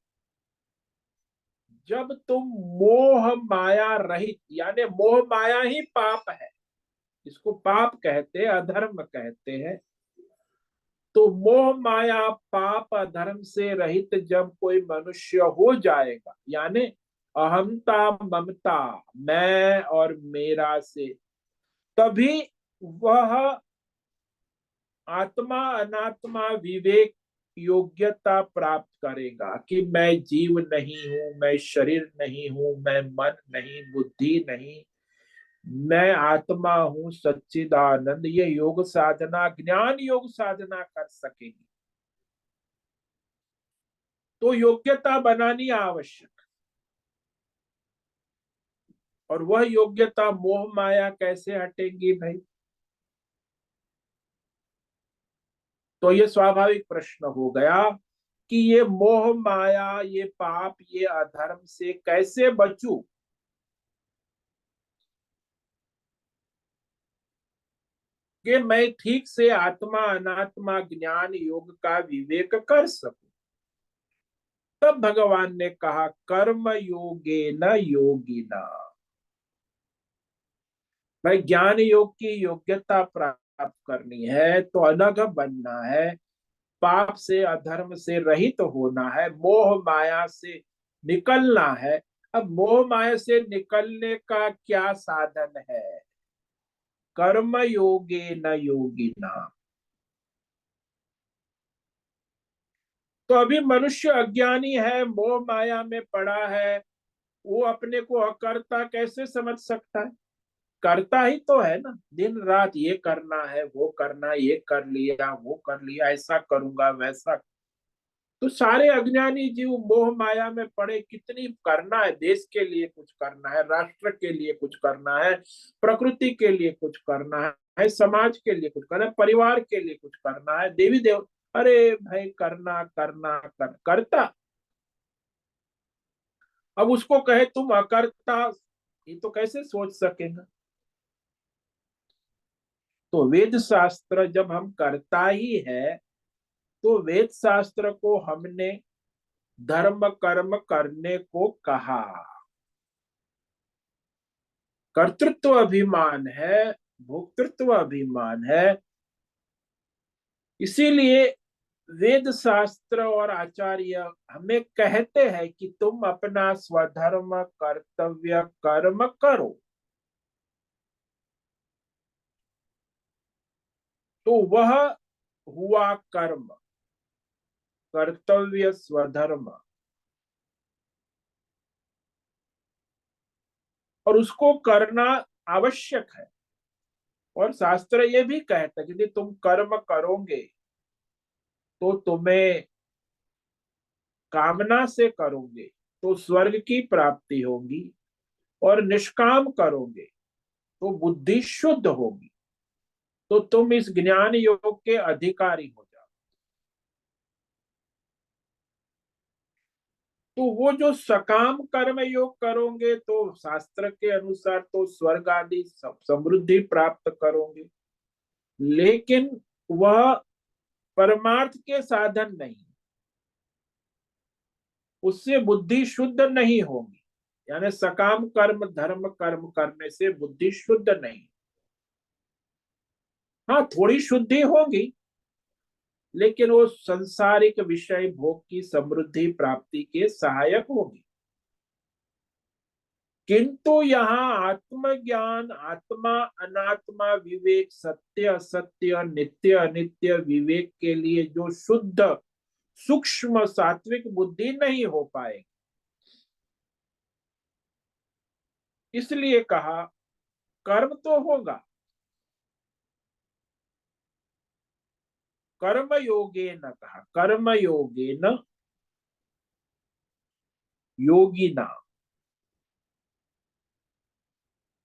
जब तुम मोह माया रहित, यानी मोह माया ही पाप है, इसको पाप कहते हैं, अधर्म कहते हैं। तो मोह माया पाप अधर्म से रहित जब कोई मनुष्य हो जाएगा, यानी अहंता ममता, मैं और मेरा से, तभी वह आत्मा अनात्मा विवेक योग्यता प्राप्त करेगा कि मैं जीव नहीं हूं, मैं शरीर नहीं हूं, मैं मन नहीं, बुद्धि नहीं, मैं आत्मा हूं, सच्चिदानंद। ये योग साधना, ज्ञान योग साधना कर सकेगी। तो योग्यता बनानी आवश्यक। और वह योग्यता, मोह माया कैसे हटेगी भाई? तो ये स्वाभाविक प्रश्न हो गया कि ये मोह माया, ये पाप, ये अधर्म से कैसे बचूं कि मैं ठीक से आत्मा अनात्मा ज्ञान योग का विवेक कर सकूं। तब भगवान ने कहा कर्म योगे न योगिना। भाई ज्ञान योग की योग्यता प्राप्त करनी है तो अनघ बनना है, पाप से अधर्म से रहित होना है, मोह माया से निकलना है। अब मोह माया से निकलने का क्या साधन है? कर्म योगे न योगिना। तो अभी मनुष्य अज्ञानी है, मोह माया में पड़ा है, वो अपने को अकर्ता कैसे समझ सकता है? करता ही तो है ना, दिन रात ये करना है, वो करना, ये कर लिया, वो कर लिया, ऐसा करूंगा, वैसा। तो सारे अज्ञानी जीव मोह माया में पड़े, कितनी करना है, देश के लिए कुछ करना है, राष्ट्र के लिए कुछ करना है, प्रकृति के लिए कुछ करना है, समाज के लिए कुछ करना है, परिवार के लिए कुछ करना है, देवी देव, अरे भाई करना करना करता। अब उसको कहे तुम अकर्ता, ये तो कैसे सोच सकेगा? तो वेद शास्त्र जब हम करता ही है, तो वेद शास्त्र को हमने धर्म कर्म करने को कहा। कर्तृत्व अभिमान है, भोक्तृत्व अभिमान है। इसीलिए वेद शास्त्र और आचार्य हमें कहते हैं कि तुम अपना स्वधर्म कर्तव्य कर्म करो। तो वह हुआ कर्म, कर्तव्य, स्वधर्म। और उसको करना आवश्यक है। और शास्त्र ये भी कहता है कि यदि तुम कर्म करोगे तो तुम्हें, कामना से करोगे तो स्वर्ग की प्राप्ति होगी, और निष्काम करोगे तो बुद्धि शुद्ध होगी, तो तुम इस ज्ञान योग के अधिकारी हो जाओ। तो वो जो सकाम कर्म योग करोगे तो शास्त्र के अनुसार तो स्वर्ग आदि समृद्धि प्राप्त करोगे। लेकिन वह परमार्थ के साधन नहीं, उससे बुद्धि शुद्ध नहीं होगी। यानी सकाम कर्म धर्म कर्म करने से बुद्धि शुद्ध नहीं। हाँ, थोड़ी शुद्धि होगी, लेकिन वो संसारिक विषय भोग की समृद्धि प्राप्ति के सहायक होगी। किंतु यहाँ आत्मज्ञान, आत्मा अनात्मा विवेक, सत्य असत्य, नित्य अनित्य विवेक के लिए जो शुद्ध सूक्ष्म सात्विक बुद्धि नहीं हो पाएगी। इसलिए कहा कर्म तो होगा, कर्म योगे न, कहा कर्म योगे न योगी ना।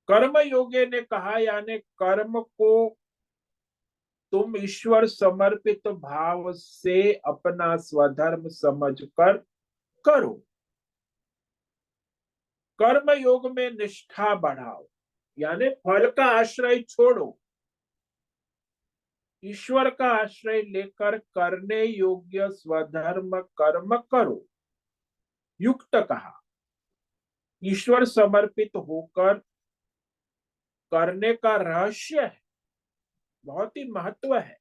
कर्म योगे ने कहा यानी कर्म को तुम ईश्वर समर्पित भाव से अपना स्वधर्म समझकर करो। कर्म योग में निष्ठा बढ़ाओ, यानी फल का आश्रय छोड़ो, ईश्वर का आश्रय लेकर करने योग्य स्वधर्म कर्म करो। युक्त कहा ईश्वर समर्पित होकर करने का रहस्य है, बहुत ही महत्व है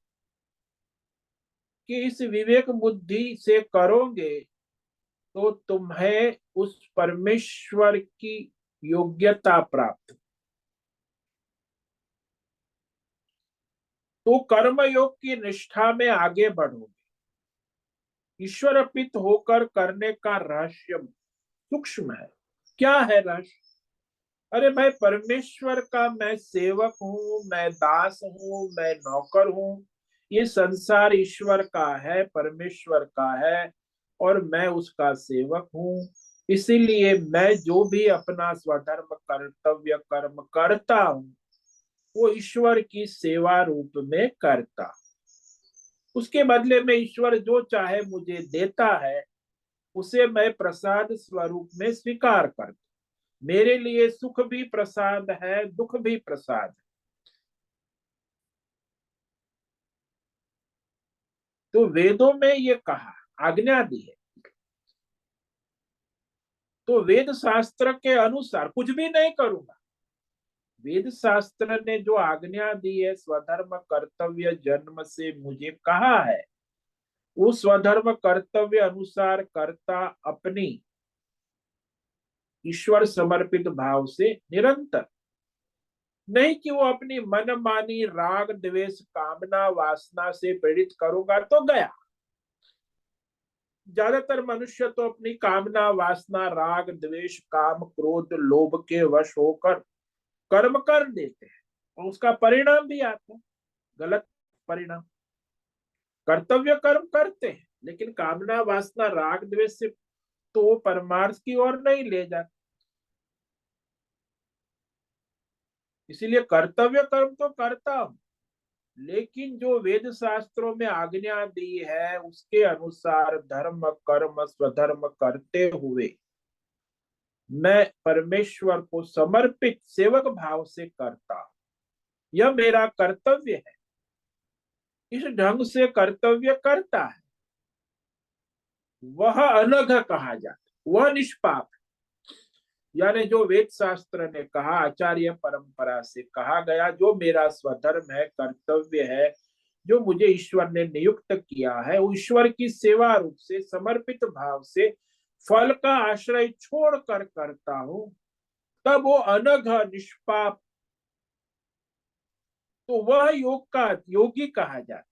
कि इस विवेक बुद्धि से करोगे तो तुम्हें उस परमेश्वर की योग्यता प्राप्त। तो कर्म योग की निष्ठा में आगे बढ़ोगे। ईश्वर अर्पित होकर करने का रहस्य सूक्ष्म है। क्या है रहस्य? अरे भाई, परमेश्वर का मैं सेवक हूँ, मैं दास हूँ, मैं नौकर हूँ। ये संसार ईश्वर का है, परमेश्वर का है, और मैं उसका सेवक हूँ। इसीलिए मैं जो भी अपना स्वधर्म कर्तव्य कर्म करता हूँ वो ईश्वर की सेवा रूप में करता। उसके बदले में ईश्वर जो चाहे मुझे देता है, उसे मैं प्रसाद स्वरूप में स्वीकार करता। मेरे लिए सुख भी प्रसाद है, दुख भी प्रसाद है। तो वेदों में ये कहा, आज्ञा दी है, तो वेद शास्त्र के अनुसार कुछ भी नहीं करूंगा। वेद शास्त्र ने जो आज्ञा दी है, स्वधर्म कर्तव्य जन्म से मुझे कहा है, उस स्वधर्म कर्तव्य अनुसार करता अपनी ईश्वर समर्पित भाव से निरंतर, नहीं कि वो अपनी मनमानी राग द्वेष कामना वासना से प्रेरित करूंगा तो गया। ज्यादातर मनुष्य तो अपनी कामना वासना राग द्वेष काम क्रोध लोभ के वश होकर कर्म कर देते हैं, और उसका परिणाम भी आता है, गलत परिणाम। कर्तव्य कर्म करते हैं लेकिन कामना वासना राग द्वेष से तो वो परमार्थ की ओर नहीं ले जाते। इसीलिए कर्तव्य कर्म तो करता हूं, लेकिन जो वेद शास्त्रों में आज्ञा दी है उसके अनुसार धर्म कर्म स्वधर्म करते हुए मैं परमेश्वर को समर्पित सेवक भाव से करता। यह मेरा कर्तव्य है। इस ढंग से कर्तव्य करता है वह अनघ कहा जाता, वह निष्पाप। यानी जो वेद शास्त्र ने कहा, आचार्य परंपरा से कहा गया, जो मेरा स्वधर्म है कर्तव्य है, जो मुझे ईश्वर ने नियुक्त किया है, वो ईश्वर की सेवा रूप से समर्पित भाव से फल का आश्रय छोड़कर करता हूं, तब वो अनघ निष्पाप, तो वह योग का योगी कहा जाता।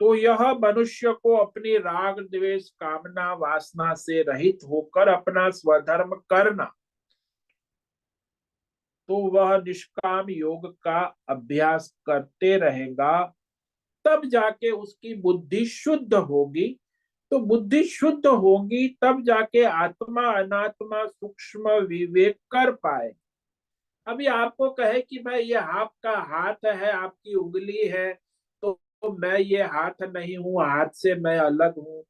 तो यह मनुष्य को अपनी राग द्वेष कामना वासना से रहित होकर अपना स्वधर्म करना, तो वह निष्काम योग का अभ्यास करते रहेगा, तब जाके उसकी बुद्धि शुद्ध होगी। तो बुद्धि शुद्ध होगी तब जाके आत्मा अनात्मा सूक्ष्म विवेक कर पाए। अभी आपको कहे कि भाई ये आपका हाथ है, आपकी उंगली है, तो मैं ये हाथ नहीं हूं, हाथ से मैं अलग हूं,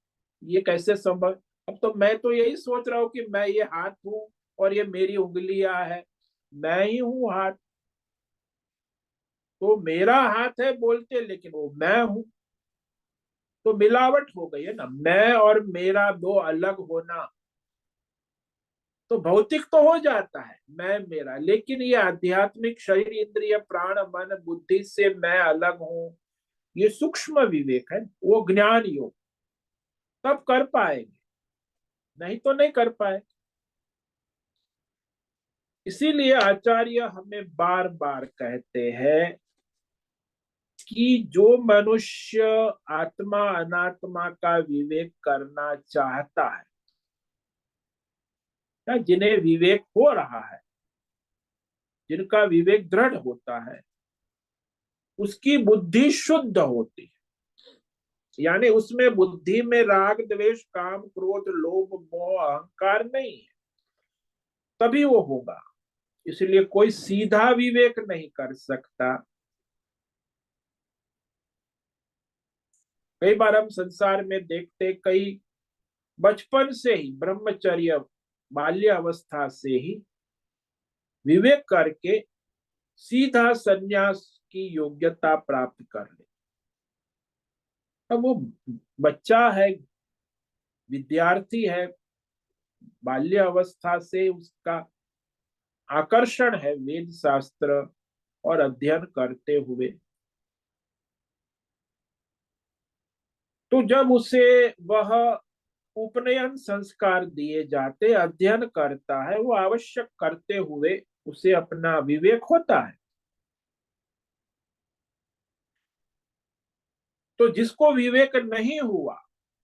ये कैसे संभव? अब तो मैं तो यही सोच रहा हूं कि मैं ये हाथ हूं और ये मेरी उंगलियां है, मैं ही हूं हाथ। तो मेरा हाथ है बोलते, लेकिन वो मैं हूं। तो मिलावट हो गई है ना, मैं और मेरा दो अलग होना। तो भौतिक तो हो जाता है मैं मेरा, लेकिन ये आध्यात्मिक शरीर इंद्रिय प्राण मन बुद्धि से मैं अलग हूं, ये सूक्ष्म विवेक है, वो ज्ञान योग। तब कर पाएंगे, नहीं तो नहीं कर पाए। इसीलिए आचार्य हमें बार बार कहते हैं कि जो मनुष्य आत्मा अनात्मा का विवेक करना चाहता है, या जिन्हें विवेक हो रहा है, जिनका विवेक दृढ़ होता है, उसकी बुद्धि शुद्ध होती है। यानी उसमें बुद्धि में राग द्वेष काम क्रोध लोभ मोह अहंकार नहीं है, तभी वो होगा। इसलिए कोई सीधा विवेक नहीं कर सकता। कई बार हम संसार में देखते, कई बचपन से ही ब्रह्मचर्य बाल्य अवस्था से ही विवेक करके सीधा संन्यास की योग्यता प्राप्त कर ले। अब वो बच्चा है, विद्यार्थी है, बाल्य अवस्था से उसका आकर्षण है वेद शास्त्र और अध्ययन करते हुए। तो जब उसे वह उपनयन संस्कार दिए जाते, अध्ययन करता है, वो आवश्यक करते हुए उसे अपना विवेक होता है। तो जिसको विवेक नहीं हुआ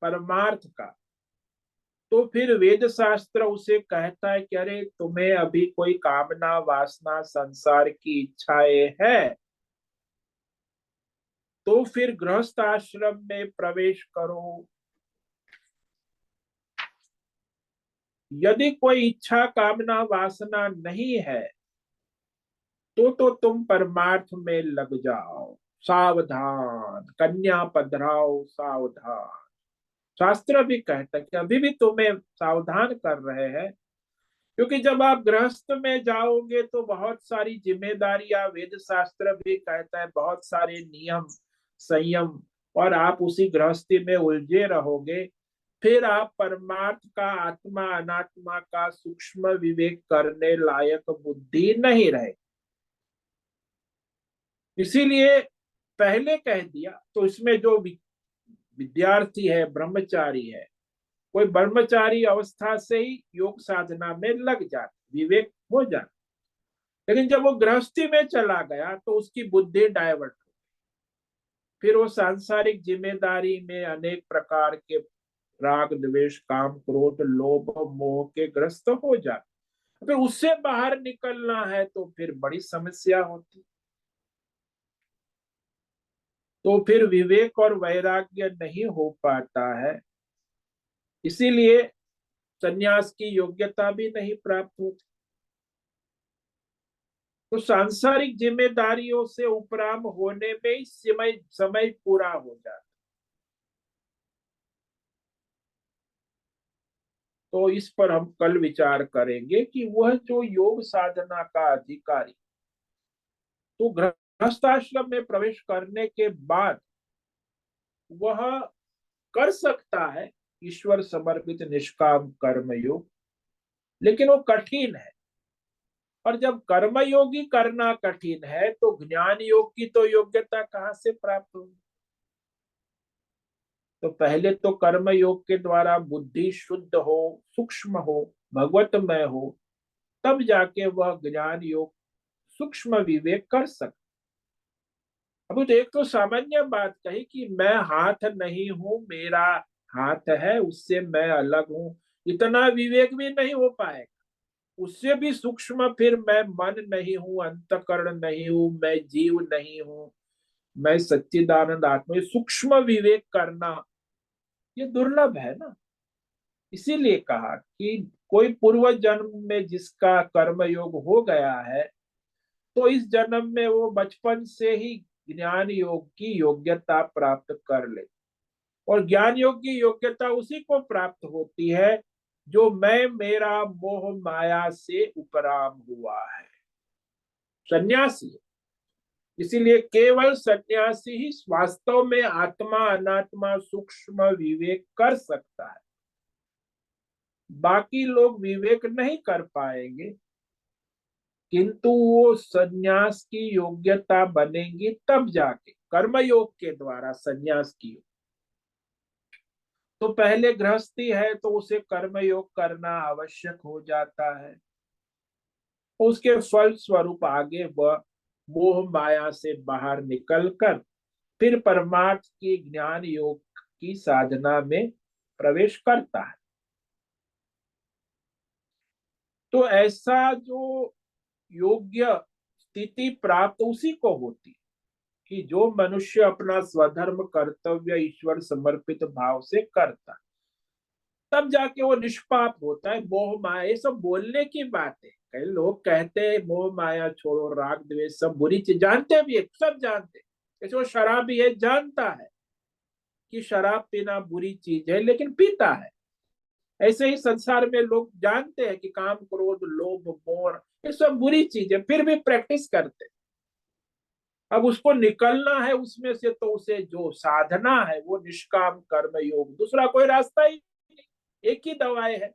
परमार्थ का, तो फिर वेद शास्त्र उसे कहता है कि अरे तुम्हें अभी कोई कामना वासना संसार की इच्छाएं है, तो फिर गृहस्थ आश्रम में प्रवेश करो। यदि कोई इच्छा कामना वासना नहीं है, तो तुम परमार्थ में लग जाओ। सावधान कन्या पधराओ सावधान। शास्त्र भी कहता है कि अभी भी तुम्हें सावधान कर रहे हैं, क्योंकि जब आप गृहस्थ में जाओगे तो बहुत सारी जिम्मेदारियां, वेद शास्त्र भी कहता है बहुत सारे नियम संयम, और आप उसी गृहस्थी में उलझे रहोगे। फिर आप परमार्थ का आत्मा अनात्मा का सूक्ष्म विवेक करने लायक बुद्धि नहीं रहे। इसीलिए पहले कह दिया। तो इसमें जो विद्यार्थी है, ब्रह्मचारी है, कोई ब्रह्मचारी अवस्था से ही योग साधना में लग जाता, विवेक हो जाता। लेकिन जब वो गृहस्थी में चला गया तो उसकी बुद्धि डाइवर्ट हो, फिर वो सांसारिक जिम्मेदारी में अनेक प्रकार के राग द्वेष काम क्रोध लोभ मोह के ग्रस्त हो जाते। अगर उससे बाहर निकलना है तो फिर बड़ी समस्या होती। तो फिर विवेक और वैराग्य नहीं हो पाता है, इसीलिए सन्यास की योग्यता भी नहीं प्राप्त होती। तो सांसारिक जिम्मेदारियों से उपराम होने में ही समय समय पूरा हो जाता। तो इस पर हम कल विचार करेंगे कि वह जो योग साधना का अधिकारी, तो गृहस्थाश्रम में प्रवेश करने के बाद वह कर सकता है ईश्वर समर्पित निष्काम कर्म योग, लेकिन वो कठिन है। और जब कर्मयोगी करना कठिन है, तो ज्ञान योग की तो योग्यता कहाँ से प्राप्त होगी। तो पहले तो कर्म योग के द्वारा बुद्धि शुद्ध हो, सूक्ष्म हो, भगवतमय हो, तब जाके वह ज्ञान योग सूक्ष्म विवेक कर सकते। अब तो एक तो सामान्य बात कही कि मैं हाथ नहीं हूं, मेरा हाथ है, उससे मैं अलग हूं, इतना विवेक भी नहीं हो पाएगा। उससे भी सूक्ष्म, फिर मैं मन नहीं हूं, अंतकरण नहीं हूं, मैं जीव नहीं हूं, मैं सच्चिदानंद आत्मा, ये सूक्ष्म विवेक करना ये दुर्लभ है ना। इसीलिए कहा कि कोई पूर्व जन्म में जिसका कर्म योग हो गया है, तो इस जन्म में वो बचपन से ही ज्ञान योग की योग्यता प्राप्त कर ले। और ज्ञान योग की योग्यता उसी को प्राप्त होती है जो मैं मेरा मोह माया से उपराम हुआ है, सन्यासी। इसीलिए केवल सन्यासी ही वास्तव में आत्मा अनात्मा सूक्ष्म विवेक कर सकता है। बाकी लोग विवेक नहीं कर पाएंगे, किंतु वो सन्यास की योग्यता बनेगी तब जाके, कर्मयोग के द्वारा सन्यास की। तो पहले गृहस्थी है तो उसे कर्मयोग करना आवश्यक हो जाता है। उसके फल स्वरूप आगे वह मोह माया से बाहर निकलकर फिर परमार्थ की ज्ञान योग की साधना में प्रवेश करता है। तो ऐसा जो योग्य स्थिति प्राप्त उसी को होती कि जो मनुष्य अपना स्वधर्म कर्तव्य ईश्वर समर्पित भाव से करता, तब जाके वो निष्पाप होता है। मोह माया ये सब बोलने की बात है। कई लोग कहते हैं मोह माया छोड़ो, राग द्वेष सब बुरी चीज, जानते भी है, सब जानते। जैसे वो शराबी है, जानता है कि शराब पीना बुरी चीज है, लेकिन पीता है। ऐसे ही संसार में लोग जानते हैं कि काम क्रोध लोभ मोह ये सब बुरी चीज है, फिर भी प्रैक्टिस करते। अब उसको निकलना है उसमें से, तो उसे जो साधना है वो निष्काम कर्म योग, दूसरा कोई रास्ता ही नहीं, एक ही दवाई है।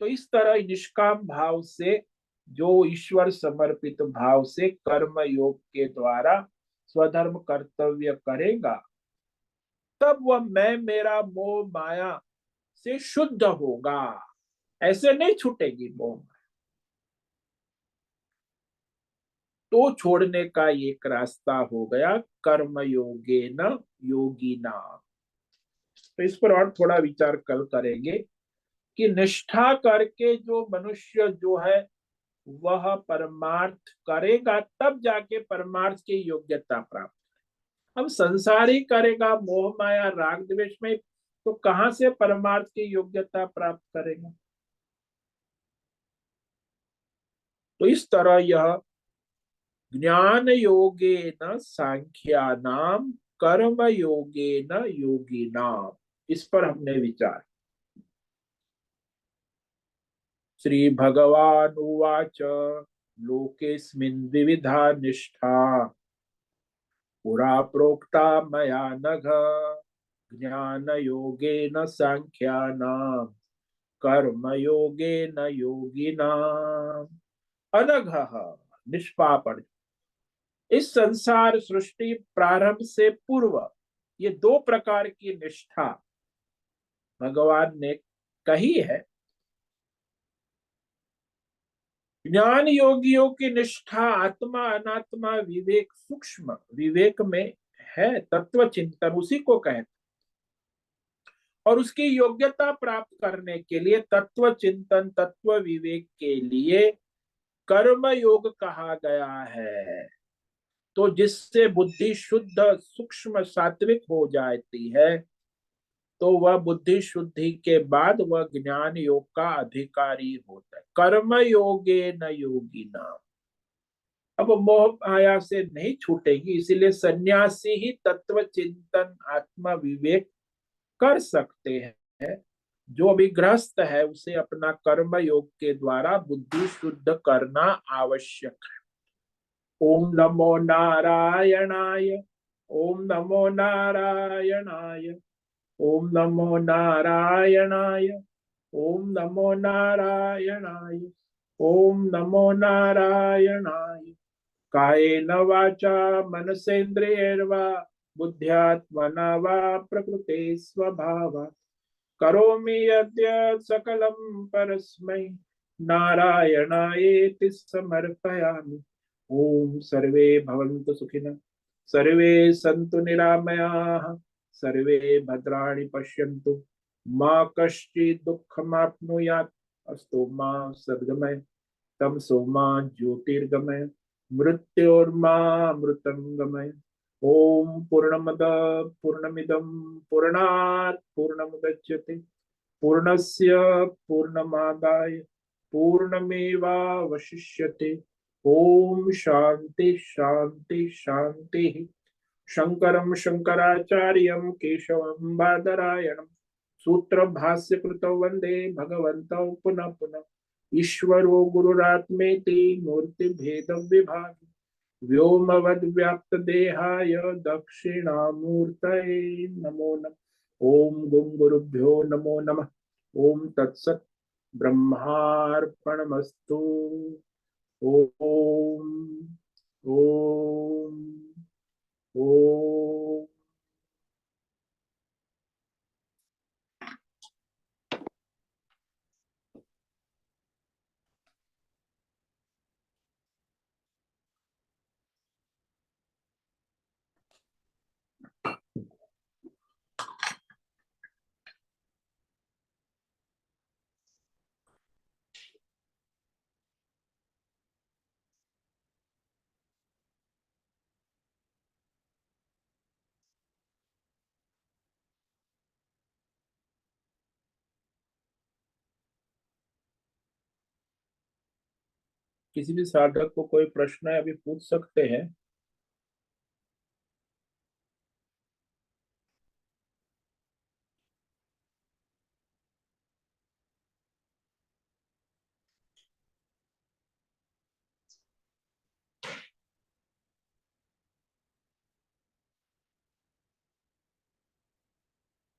तो इस तरह निष्काम भाव से, जो ईश्वर समर्पित भाव से कर्म योग के द्वारा स्वधर्म कर्तव्य करेगा, तब वह मैं मेरा मोह माया से शुद्ध होगा। ऐसे नहीं छूटेगी मोह। तो छोड़ने का एक रास्ता हो गया कर्म योगे न योगी नाम। तो इस पर और थोड़ा विचार कल करेंगे कि निष्ठा करके जो मनुष्य जो है वह परमार्थ करेगा, तब जाके परमार्थ की योग्यता प्राप्त। हम संसारी करेगा मोह माया राग द्वेष में, तो कहां से परमार्थ की योग्यता प्राप्त करेगा। तो इस तरह यह ज्ञान योगे न सांख्यानाम कर्म योगे न योगी नाम, इस पर हमने विचार। श्री भगवान उवाच लोकेस्मिन् विविधा निष्ठा पुरा प्रोक्ता मया नघ ज्ञान योगेन सांख्यानां कर्म योगेन योगिनाम्। अनघ निष्पापण। इस संसार सृष्टि प्रारंभ से पूर्व ये दो प्रकार की निष्ठा भगवान ने कही है। ज्ञान योगियों की निष्ठा आत्मा अनात्मा विवेक सूक्ष्म विवेक में है, तत्व चिंतन उसी को कहते। और उसकी योग्यता प्राप्त करने के लिए तत्व चिंतन तत्व विवेक के लिए कर्म योग कहा गया है। तो जिससे बुद्धि शुद्ध सूक्ष्म सात्विक हो जाती है, तो वह बुद्धि शुद्धि के बाद वह ज्ञान योग का अधिकारी होता है। कर्म योगे न योगी नाम। अब मोह माया से नहीं छूटेगी, इसीलिए सन्यासी ही तत्व चिंतन आत्मा विवेक कर सकते हैं। जो अभी गृहस्थ है उसे अपना कर्म योग के द्वारा बुद्धि शुद्ध करना आवश्यक है। ओम नमो नारायणाय। ओम नमो नारायणाय। ओम नमो नारायणाय। ओम नमो नारायणाय। ओम नमो नारायणाय। कायेन वाचा मनसेन्द्रियैर्वा बुद्ध्यात्मना वा प्रकृते स्वभावात् करोमि यद्यत् सकलं परस्मै नारायणायेति समर्पयामि। ओम सर्वे भवन्तु सुखिनः, सर्वे सन्तु निरामयाः, सर्वे भद्राणि पश्यन्तु, मा कश्चित् दुःखमाप्नुयात्। अस्तु मा सद्गमय तमसो मा ज्योतिर्गमय मृत्योर्मामृतंगमय। ओम पूर्णमद पूर्णमिदं पूर्णात् पूर्णमुदच्यते पूर्णस्य पूर्णमादाय पूर्णमेवावशिष्यते। ओम शांति शांति शांति। शंकरं शंकराचार्यं केशवं बादरायणं सूत्र भाष्य कृतौ वंदे भगवन्तौ पुनः पुनः। ईश्वरो गुरुरात्मेति मूर्ति भेद विभाग व्योमवद्व्याप्त देहाय दक्षिणामूर्तये नमो नमः। ओम गुं गुरुभ्यो नमो नमः। ओम तत्सत्। ब्रह्मार्पणमस्तु। ओम। ओम। ओम। किसी भी साधक को कोई प्रश्न है अभी पूछ सकते हैं।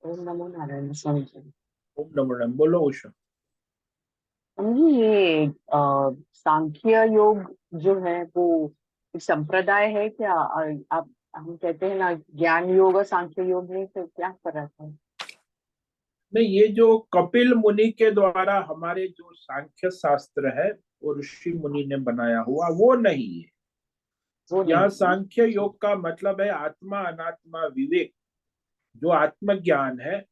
ओम नमो नारायण स्वामी जी। ओम नमो नमः। बोलो उषा। स्वामी जी, ये सांख्य योग जो है वो एक संप्रदाय है क्या? आप हम कहते हैं ना, ज्ञान योग और सांख्य योग में तो क्या फर्क है? नहीं, ये जो कपिल मुनि के द्वारा हमारे जो सांख्य शास्त्र है वो ऋषि मुनि ने बनाया हुआ वो नहीं है। वो नहीं यहाँ है। सांख्य योग का मतलब है आत्मा अनात्मा विवेक, जो आत्मज्ञान है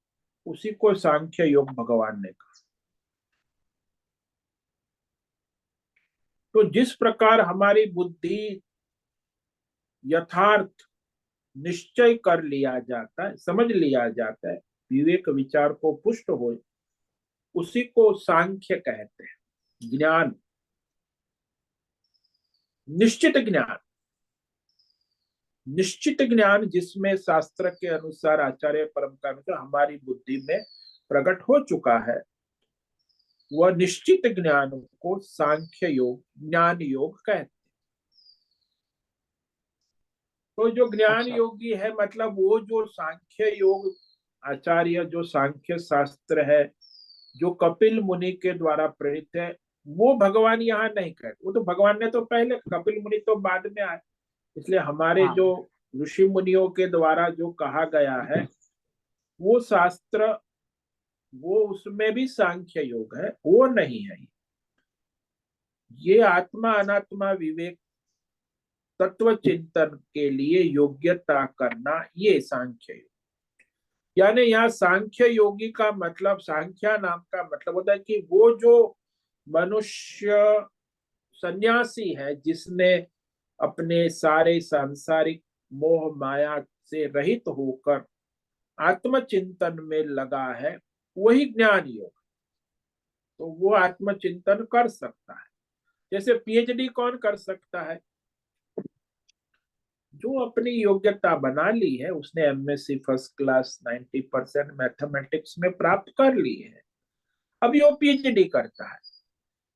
उसी को सांख्य योग भगवान ने कहा। तो जिस प्रकार हमारी बुद्धि यथार्थ निश्चय कर लिया जाता है, समझ लिया जाता है, विवेक विचार को पुष्ट हो, उसी को सांख्य कहते हैं। ज्ञान, निश्चित ज्ञान, निश्चित ज्ञान जिसमें शास्त्र के अनुसार, आचार्य परम का अनुसार हमारी बुद्धि में प्रकट हो चुका है, वह निश्चित ज्ञान को सांख्य योग, ज्ञान योग कहते हैं। तो जो ज्ञान अच्छा। योगी है मतलब वो जो सांख्य योग आचार्य, जो सांख्य शास्त्र है जो कपिल मुनि के द्वारा प्रेरित है, वो भगवान यहाँ नहीं कहते। वो तो भगवान ने तो पहले, कपिल मुनि तो बाद में आए। इसलिए हमारे जो हाँ। ऋषि मुनियों के द्वारा जो कहा गया है वो शास्त्र, वो उसमें भी सांख्य योग है, वो नहीं है। ये आत्मा अनात्मा विवेक, तत्व चिंतन के लिए योग्यता करना, ये सांख्य योग। यानी यहाँ सांख्य योगी का मतलब, सांख्या नाम का मतलब होता है कि वो जो मनुष्य सन्यासी है जिसने अपने सारे सांसारिक मोह माया से रहित होकर आत्मचिंतन में लगा है, वही ज्ञान योग। तो वो आत्मचिंतन कर सकता है। जैसे पीएचडी कौन कर सकता है? जो अपनी योग्यता बना ली है, उसने एमएससी फर्स्ट क्लास 90% मैथमेटिक्स में प्राप्त कर ली है, अभी वो पीएचडी करता है।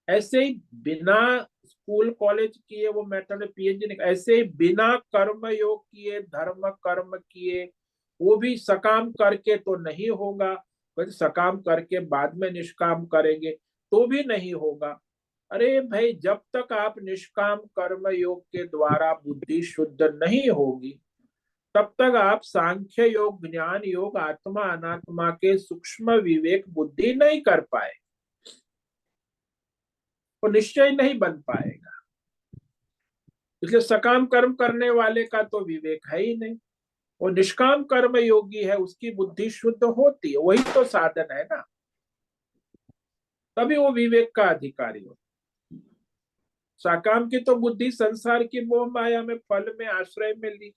ऐसे ही बिना स्कूल कॉलेज किए वो मेथड पीएचडी नहीं, ऐसे ही बिना कर्म योग किए, धर्म कर्म किए, वो भी सकाम करके तो नहीं होगा। सकाम करके बाद में निष्काम करेंगे तो भी नहीं होगा। अरे भाई, जब तक आप निष्काम कर्म योग के द्वारा बुद्धि शुद्ध नहीं होगी, तब तक आप सांख्य योग, ज्ञान योग, आत्मा अनात्मा के सूक्ष्म विवेक बुद्धि नहीं कर पाए, वो निश्चय नहीं बन पाएगा। इसलिए सकाम कर्म करने वाले का तो विवेक है ही नहीं। वो निष्काम कर्म योगी है, उसकी बुद्धि शुद्ध होती है, वही तो साधन है ना, तभी वो विवेक का अधिकारी हो। सकाम की तो बुद्धि संसार की मोह माया में, फल में, आश्रय में ली,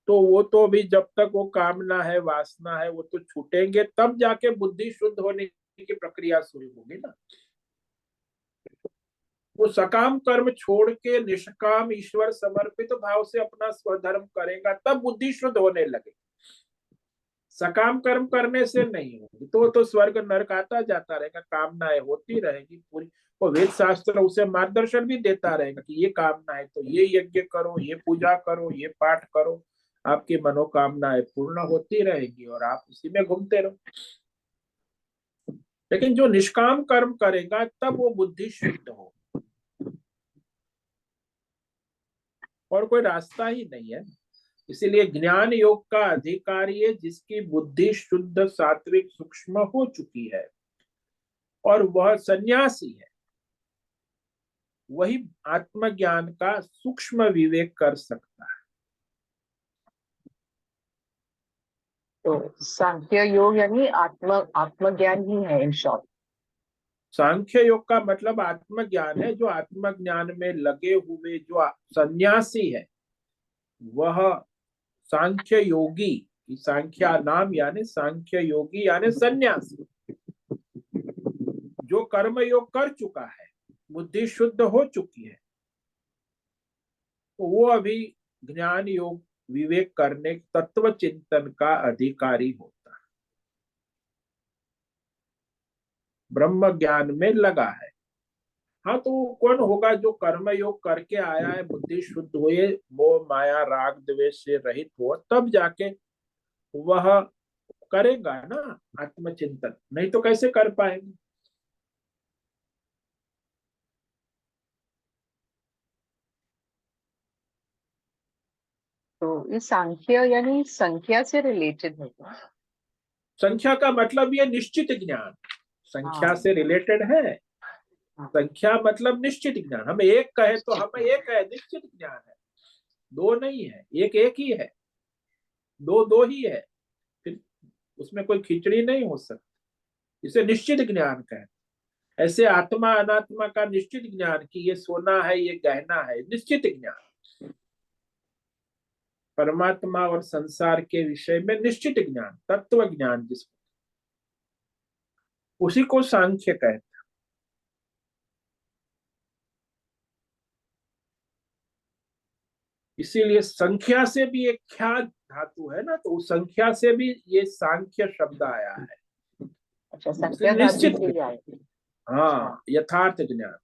तो वो तो भी जब तक वो कामना है, वासना है, वो तो छूटेंगे, तब जाके बुद्धि शुद्ध होने की प्रक्रिया शुरू होगी ना। वो सकाम कर्म छोड़ के निष्काम ईश्वर समर्पित भाव से अपना स्वधर्म करेगा, तब बुद्धि शुद्ध होने लगे। सकाम कर्म करने से नहीं होगी, तो स्वर्ग नरक आता जाता रहेगा, कामनाएं होती रहेगी पूरी। और वेद शास्त्र उसे मार्गदर्शन भी देता रहेगा कि ये कामना है तो ये यज्ञ करो, ये पूजा करो, ये पाठ करो, आपकी मनोकामनाएं पूर्ण होती रहेगी और आप उसी में घूमते रहो। लेकिन जो निष्काम कर्म करेगा तब वो बुद्धि शुद्ध हो, और कोई रास्ता ही नहीं है। इसीलिए ज्ञान योग का अधिकारी है जिसकी बुद्धि शुद्ध सात्विक सूक्ष्म हो चुकी है और वह सन्यासी है, वही आत्मज्ञान का सूक्ष्म विवेक कर सकता है। तो सांख्य योग यानी आत्मज्ञान ही है इन शॉर्ट। सांख्य योग का मतलब आत्मज्ञान है। जो आत्मज्ञान में लगे हुए जो सन्यासी है वह सांख्य योगी। सांख्या नाम यानी सांख्य योगी यानी सन्यासी, जो कर्म योग कर चुका है, बुद्धि शुद्ध हो चुकी है, तो वो अभी ज्ञान योग विवेक करने, तत्व चिंतन का अधिकारी होता है, ब्रह्म ज्ञान में लगा है। हाँ, तो कौन होगा जो कर्म योग करके आया है, बुद्धि शुद्ध हुए, मोह माया राग द्वेष से रहित हो, तब जाके वह करेगा ना आत्मचिंतन, नहीं तो कैसे कर पाएंगे। तो ये सांख्य यानी संख्या से रिलेटेड है क्या? संख्या का मतलब ये निश्चित ज्ञान, संख्या हाँ से रिलेटेड है। हाँ। संख्या मतलब निश्चित ज्ञान। हम एक कहे तो हम एक है, निश्चित ज्ञान है, दो नहीं है, एक एक ही है, दो दो ही है, फिर उसमें कोई खिचड़ी नहीं हो सकती। इसे निश्चित ज्ञान कहते हैं। ऐसे आत्मा अनात्मा का निश्चित ज्ञान कि ये सोना है, ये गहना है, निश्चित ज्ञान। परमात्मा और संसार के विषय में निश्चित ज्ञान, तत्व ज्ञान जिसको, उसी को सांख्य कहते हैं। इसीलिए संख्या से भी एक ख्या धातु है ना, तो उस संख्या से भी ये सांख्य शब्द आया है। अच्छा, इसलिए संख्या धातु निश्चित, से ही आए। अच्छा। हाँ, यथार्थ ज्ञान।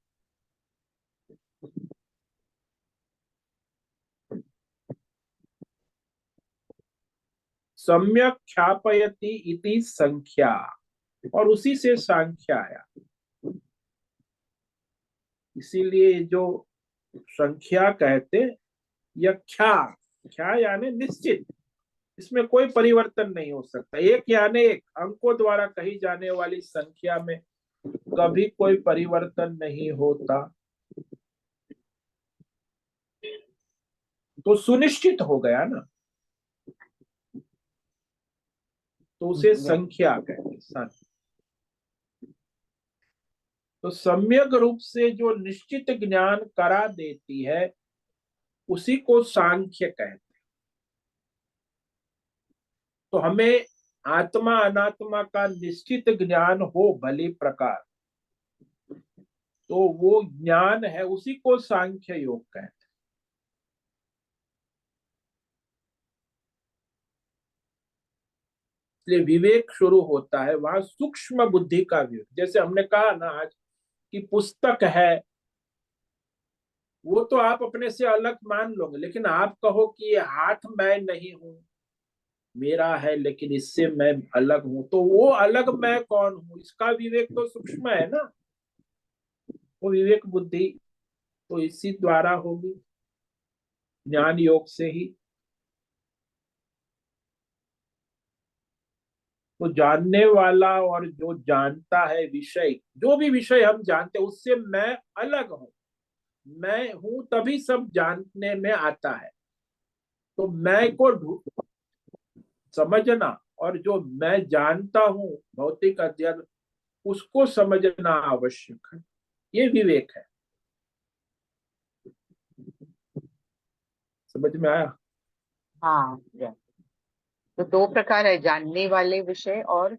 सम्यक ख्यापयति इति संख्या, और उसी से सांख्य आया। इसीलिए जो संख्या कहते, या ख्या, ख्या यानी निश्चित, इसमें कोई परिवर्तन नहीं हो सकता। एक यानी एक, अंकों द्वारा कही जाने वाली संख्या में कभी कोई परिवर्तन नहीं होता, तो सुनिश्चित हो गया ना, तो उसे संख्या कहते हैं। तो सम्यक रूप से जो निश्चित ज्ञान करा देती है उसी को सांख्य कहते हैं। तो हमें आत्मा अनात्मा का निश्चित ज्ञान हो भली प्रकार, तो वो ज्ञान है, उसी को सांख्य योग कहते हैं। इसलिए विवेक शुरू होता है वहां सूक्ष्म बुद्धि का विवेक। जैसे हमने कहा ना आज कि पुस्तक है, वो तो आप अपने से अलग मान लोगे, लेकिन आप कहो कि ये हाथ मैं नहीं हूं, मेरा है, लेकिन इससे मैं अलग हूं, तो वो अलग मैं कौन हूं, इसका विवेक तो सूक्ष्म है ना। वो विवेक बुद्धि तो इसी द्वारा होगी, ज्ञान योग से ही। तो जानने वाला और जो जानता है विषय, जो भी विषय हम जानते हैं उससे मैं अलग हूं, मैं हूं, तभी सब जानने में आता है। तो मैं को समझना, और जो मैं जानता हूं भौतिक अध्ययन, उसको समझना आवश्यक है। ये विवेक है। समझ में आया? हाँ। तो दो प्रकार है, जानने वाले विषय और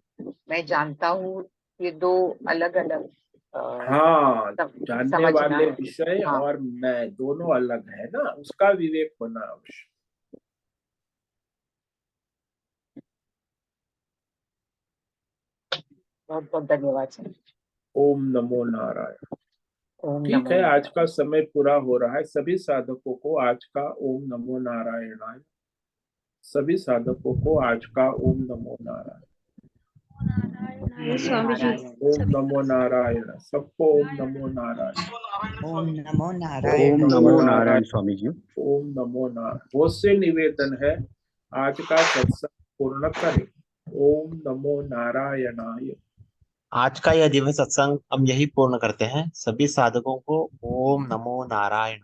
मैं जानता हूँ, ये दो अलग अलग हाँ, जानने समझना वाले है। विषय हाँ। और मैं दोनों अलग है ना, उसका विवेक होना आवश्यक। बहुत बहुत धन्यवाद सर। ओम नमो नारायण। ओम ठीक नमो है, आज का नारायण। समय पूरा हो रहा है। सभी साधकों को आज का ओम नमो नारायणाय। सभी साधकों को आज का ओम नमो नारायण। ओम नारायणाय नमो स्वामी जी। नारायण। ओम सभी नमो नारायण। सबको ओम नमो नारायण। ओम नमो ओम नारायण। ओम नमो नमो नारायण। नारायण स्वामी जी। ओम नमो नारायण। बहुत से निवेदन है, आज का सत्संग पूर्ण करें। ओम नमो नारायणाय। आज का यह दिव्य सत्संग हम यही पूर्ण करते हैं। सभी साधकों को ओम नमो नारायण।